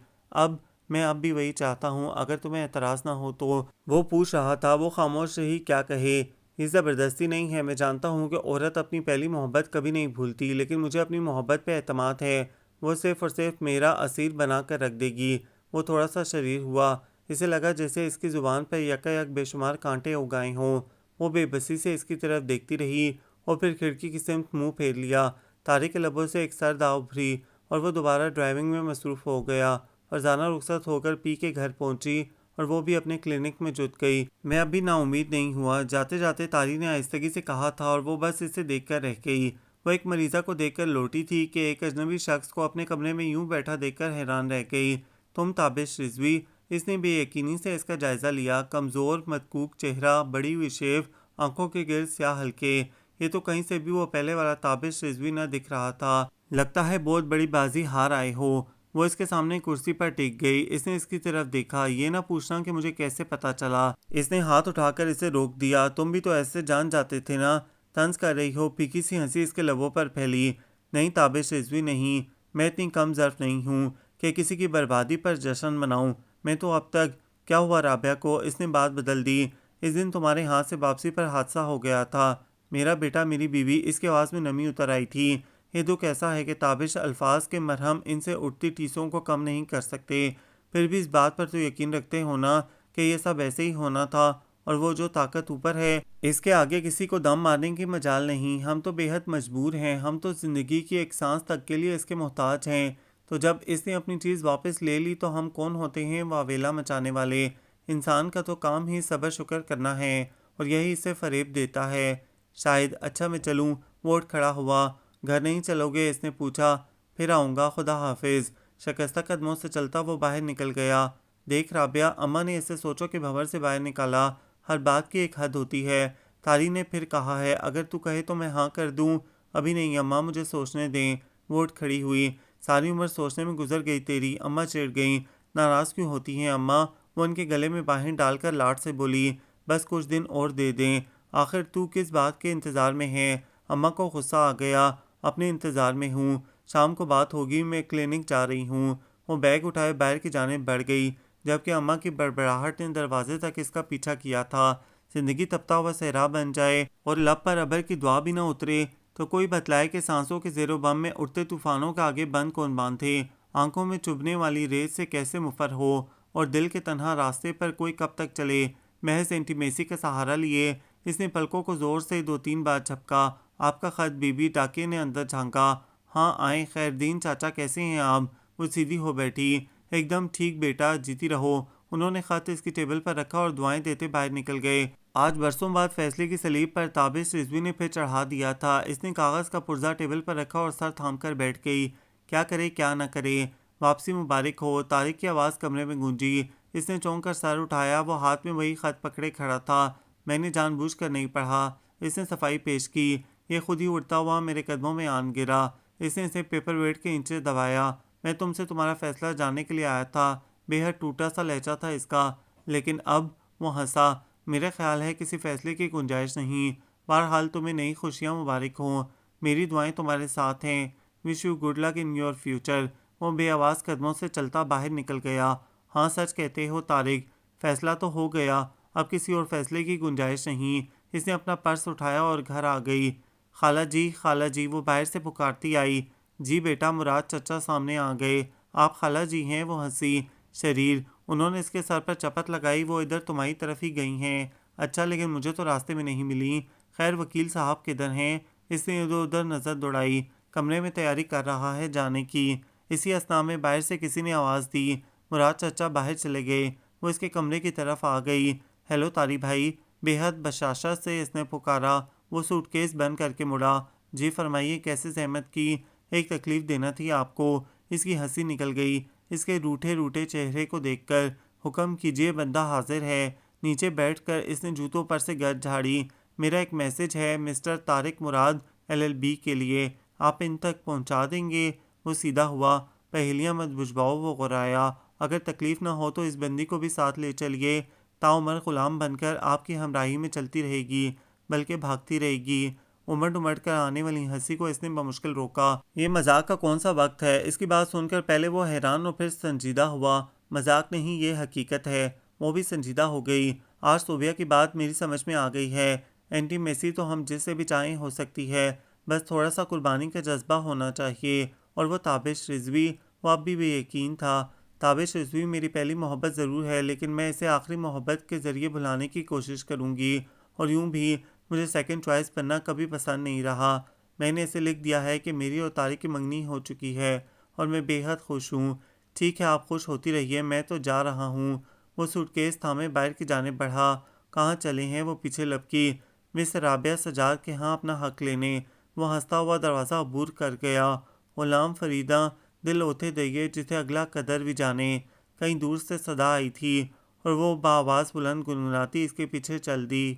میں اب بھی وہی چاہتا ہوں، اگر تمہیں اعتراض نہ ہو تو۔ وہ پوچھ رہا تھا، وہ خاموش رہی، کیا کہے؟ یہ زبردستی نہیں ہے، میں جانتا ہوں کہ عورت اپنی پہلی محبت کبھی نہیں بھولتی، لیکن مجھے اپنی محبت پہ اعتماد ہے، وہ صرف اور صرف میرا اسیر بنا کر رکھ دے گی۔ وہ تھوڑا سا شریر ہوا، اسے لگا جیسے اس کی زبان پر یکا یک بے شمار کانٹے اگائے ہوں۔ وہ بے بسی سے اس کی طرف دیکھتی رہی اور پھر کھڑکی کی سمت منہ پھیر لیا۔ طاری کے لبوں سے ایک سرد آہ ابھری اور وہ دوبارہ ڈرائیونگ میں مصروف ہو گیا۔ فرزانہ رخصت ہو کر پی کے گھر پہنچی اور وہ بھی اپنے کلینک میں جت گئی۔ میں اب بھی نا امید نہیں ہوا، جاتے جاتے طاری نے آہستگی سے کہا تھا، اور وہ بس اسے دیکھ کر رہ گئی۔ وہ ایک مریضہ کو دیکھ کر لوٹی تھی کہ ایک اجنبی شخص کو اپنے کمرے میں یوں بیٹھا دیکھ کر حیران رہ گئی۔ تم تابش رضوی؟ اس نے بے یقینی سے اس کا جائزہ لیا۔ کمزور مدکوک چہرہ، بڑی ہوئی شیو، آنکھوں کے گرد سیاہ حلقے، یہ تو کہیں سے بھی وہ پہلے والا تابش رضوی نہ دکھ رہا تھا۔ لگتا ہے بہت بڑی بازی ہار آئے ہو۔ وہ اس کے سامنے کرسی پر ٹک گئی۔ اس نے اس کی طرف دیکھا۔ یہ نہ پوچھنا کہ مجھے کیسے پتا چلا۔ اس نے ہاتھ اٹھا کر اسے روک دیا۔ تم بھی تو ایسے جان جاتے تھے نا؟ طنز کر رہی ہو؟ پھیکی سی ہنسی اس کے لبوں پر پھیلی۔ نہیں تابش رضوی نہیں، میں اتنی کم ظرف نہیں ہوں کہ کسی کی بربادی پر جشن مناؤں۔ میں تو اب تک… کیا ہوا رابعہ کو؟ اس نے بات بدل دی۔ اس دن تمہارے ہاتھ سے واپسی پر حادثہ ہو گیا تھا۔ میرا بیٹا، میری بیوی، اس کی آواز میں نمی اتر آئی تھی۔ یہ دکھ ایسا ہے کہ تابش الفاظ کے مرہم ان سے اٹھتی ٹیسوں کو کم نہیں کر سکتے۔ پھر بھی اس بات پر تو یقین رکھتے ہو نا کہ یہ سب ایسے ہی ہونا تھا، اور وہ جو طاقت اوپر ہے اس کے آگے کسی کو دم مارنے کی مجال نہیں۔ ہم تو بے حد مجبور ہیں، ہم تو زندگی کی ایک سانس تک کے لیے اس کے محتاج ہیں۔ تو جب اس نے اپنی چیز واپس لے لی تو ہم کون ہوتے ہیں واویلا مچانے والے؟ انسان کا تو کام ہی صبر شکر کرنا ہے، اور یہی اسے فریب دیتا ہے شاید۔ اچھا میں چلوں؟ وہ اٹھ کھڑا ہوا۔ گھر نہیں چلو گے؟ اس نے پوچھا۔ پھر آؤں گا، خدا حافظ۔ شکستہ قدموں سے چلتا وہ باہر نکل گیا۔ دیکھ رابعہ، اماں نے اسے سوچو کہ بھنور سے باہر نکالا۔ ہر بات کی ایک حد ہوتی ہے۔ طاری نے پھر کہا ہے، اگر تو کہے تو میں ہاں کر دوں۔ ابھی نہیں اماں، مجھے سوچنے دیں۔ وہ اٹھ کھڑی ہوئی۔ ساری عمر سوچنے میں گزر گئی تیری۔ اماں چڑ گئیں۔ ناراض کیوں ہوتی ہیں اماں؟ وہ ان کے گلے میں باہیں ڈال کر لاڈ سے بولی۔ بس کچھ دن اور دے دیں، آخر تو کس بات کے انتظار میں ہے؟ اماں کو غصہ آ گیا۔ اپنے انتظار میں ہوں، شام کو بات ہوگی، میں کلینک جا رہی ہوں۔ وہ بیگ اٹھائے باہر کی جانب بڑھ گئی، جبکہ اماں کی بڑبڑاہٹ نے دروازے تک اس کا پیچھا کیا تھا۔ زندگی تپتا ہوا صحرا بن جائے اور لب پر ابر کی دعا بھی نہ اترے تو کوئی بتلائے کہ سانسوں کے زیر و بم میں اٹھتے طوفانوں کے آگے بند کون باندھے؟ آنکھوں میں چبھنے والی ریت سے کیسے مفر ہو، اور دل کے تنہا راستے پر کوئی کب تک چلے؟ محض انٹیمیسی کا سہارا لیے اس نے پلکوں کو زور سے 2-3 بار جھپکا۔ آپ کا خط بی بی؟ ڈاکیے نے اندر جھانکا۔ ہاں آئیں، خیر دین چاچا کیسے ہیں آپ؟ وہ سیدھی ہو بیٹھی۔ ایک دم ٹھیک بیٹا، جیتی رہو۔ انہوں نے خط اس کی ٹیبل پر رکھا اور دعائیں دیتے باہر نکل گئے۔ آج برسوں بعد فیصلے کی سلیب پر تابش رضوی نے پھر چڑھا دیا تھا۔ اس نے کاغذ کا پرزہ ٹیبل پر رکھا اور سر تھام کر بیٹھ گئی۔ کیا کرے کیا نہ کرے، واپسی مبارک ہو، طارق کی آواز کمرے میں گونجی۔ اس نے چونک کر سر اٹھایا، وہ ہاتھ میں وہی خط پکڑے کھڑا تھا۔ میں نے جان بوجھ کر نہیں پڑھا، اس نے صفائی پیش کی۔ یہ خود ہی اڑتا ہوا میرے قدموں میں آن گرا۔ اس نے اسے پیپر ویٹ کے نیچے دبایا۔ میں تم سے تمہارا فیصلہ جاننے کے لیے آیا تھا۔ بے حد ٹوٹا سا لہجہ تھا اس کا، لیکن اب وہ ہنسا۔ میرا خیال ہے کسی فیصلے کی گنجائش نہیں۔ بہرحال تمہیں نئی خوشیاں مبارک ہوں، میری دعائیں تمہارے ساتھ ہیں۔ Wish you good luck in your future. وہ بے آواز قدموں سے چلتا باہر نکل گیا۔ ہاں سچ کہتے ہو طارق، فیصلہ تو ہو گیا، اب کسی اور فیصلے کی گنجائش نہیں۔ اس نے اپنا پرس اٹھایا اور گھر آ گئی۔ خالہ جی وہ باہر سے پکارتی آئی۔ جی بیٹا، مراد چچا سامنے آ گئے۔ آپ خالہ جی ہیں؟ وہ ہنسی۔ شریر، انہوں نے اس کے سر پر چپت لگائی۔ وہ ادھر تمہاری طرف ہی گئی ہیں۔ اچھا، لیکن مجھے تو راستے میں نہیں ملی۔ خیر وکیل صاحب کدھر ہیں؟ اس نے ادھر ادھر نظر دوڑائی۔ کمرے میں تیاری کر رہا ہے جانے کی۔ اسی اثنا میں باہر سے کسی نے آواز دی۔ مراد چچا باہر چلے گئے۔ وہ اس کے کمرے کی طرف آ گئی۔ ہیلو طاری بھائی، بے حد بشاشت سے اس نے پکارا۔ وہ سوٹ کیس بند کر کے مڑا۔ جی فرمائیے، کیسے زحمت کی؟ ایک تکلیف دینا تھی آپ کو۔ اس کی ہنسی نکل گئی اس کے روٹھے روٹھے چہرے کو دیکھ کر۔ حکم کیجیے، بندہ حاضر ہے۔ نیچے بیٹھ کر اس نے جوتوں پر سے گرد جھاڑی۔ میرا ایک میسج ہے مسٹر طارق مراد LLB کے لیے، آپ ان تک پہنچا دیں گے؟ وہ سیدھا ہوا۔ پہیلیاں مت بجھواؤ، وہ غرایا۔ اگر تکلیف نہ ہو تو اس بندی کو بھی ساتھ لے چلیے۔ تاعمر غلام بن کر آپ کی ہمراہی میں چلتی رہے گی، بلکہ بھاگتی رہے گی۔ امڑ امڑ کر آنے والی ہنسی کو اس نے بمشکل روکا۔ یہ مذاق کا کون سا وقت ہے؟ اس کی بات سن کر پہلے وہ حیران اور پھر سنجیدہ ہوا۔ مذاق نہیں، یہ حقیقت ہے۔ وہ بھی سنجیدہ ہو گئی۔ آج صوبیہ کی بات میری سمجھ میں آ گئی ہے۔ انٹیمیسی تو ہم جس سے بھی چاہیں ہو سکتی ہے، بس تھوڑا سا قربانی کا جذبہ ہونا چاہیے۔ اور وہ تابش رضوی، وہ اب بھی بے یقین تھا۔ تابش رضوی میری پہلی محبت ضرور ہے، لیکن میں اسے آخری محبت کے ذریعے بھلانے کی کوشش کروں گی۔ اور یوں بھی مجھے سیکنڈ چوائس بننا کبھی پسند نہیں رہا۔ میں نے اسے لکھ دیا ہے کہ میری اور طارق کی منگنی ہو چکی ہے اور میں بے حد خوش ہوں۔ ٹھیک ہے، آپ خوش ہوتی رہیے، میں تو جا رہا ہوں۔ وہ سوٹ کیس تھامے باہر کی جانب بڑھا۔ کہاں چلے ہیں؟ وہ پیچھے لپکی۔ مس رابعہ سجاد کے ہاں اپنا حق لینے۔ وہ ہنستا ہوا دروازہ عبور کر گیا۔ غلام فریدہ، دل اوتھے دئیے جسے اگلا قدر بھی جانے۔ کہیں دور سے صدا آئی تھی اور وہ بآواز بلند گنگناتی اس کے پیچھے چل دی۔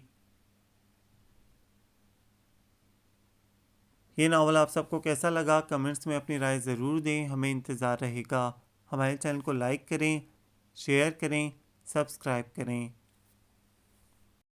یہ ناول آپ سب کو کیسا لگا؟ کمنٹس میں اپنی رائے ضرور دیں، ہمیں انتظار رہے گا۔ ہمارے چینل کو لائک کریں، شیئر کریں، سبسکرائب کریں۔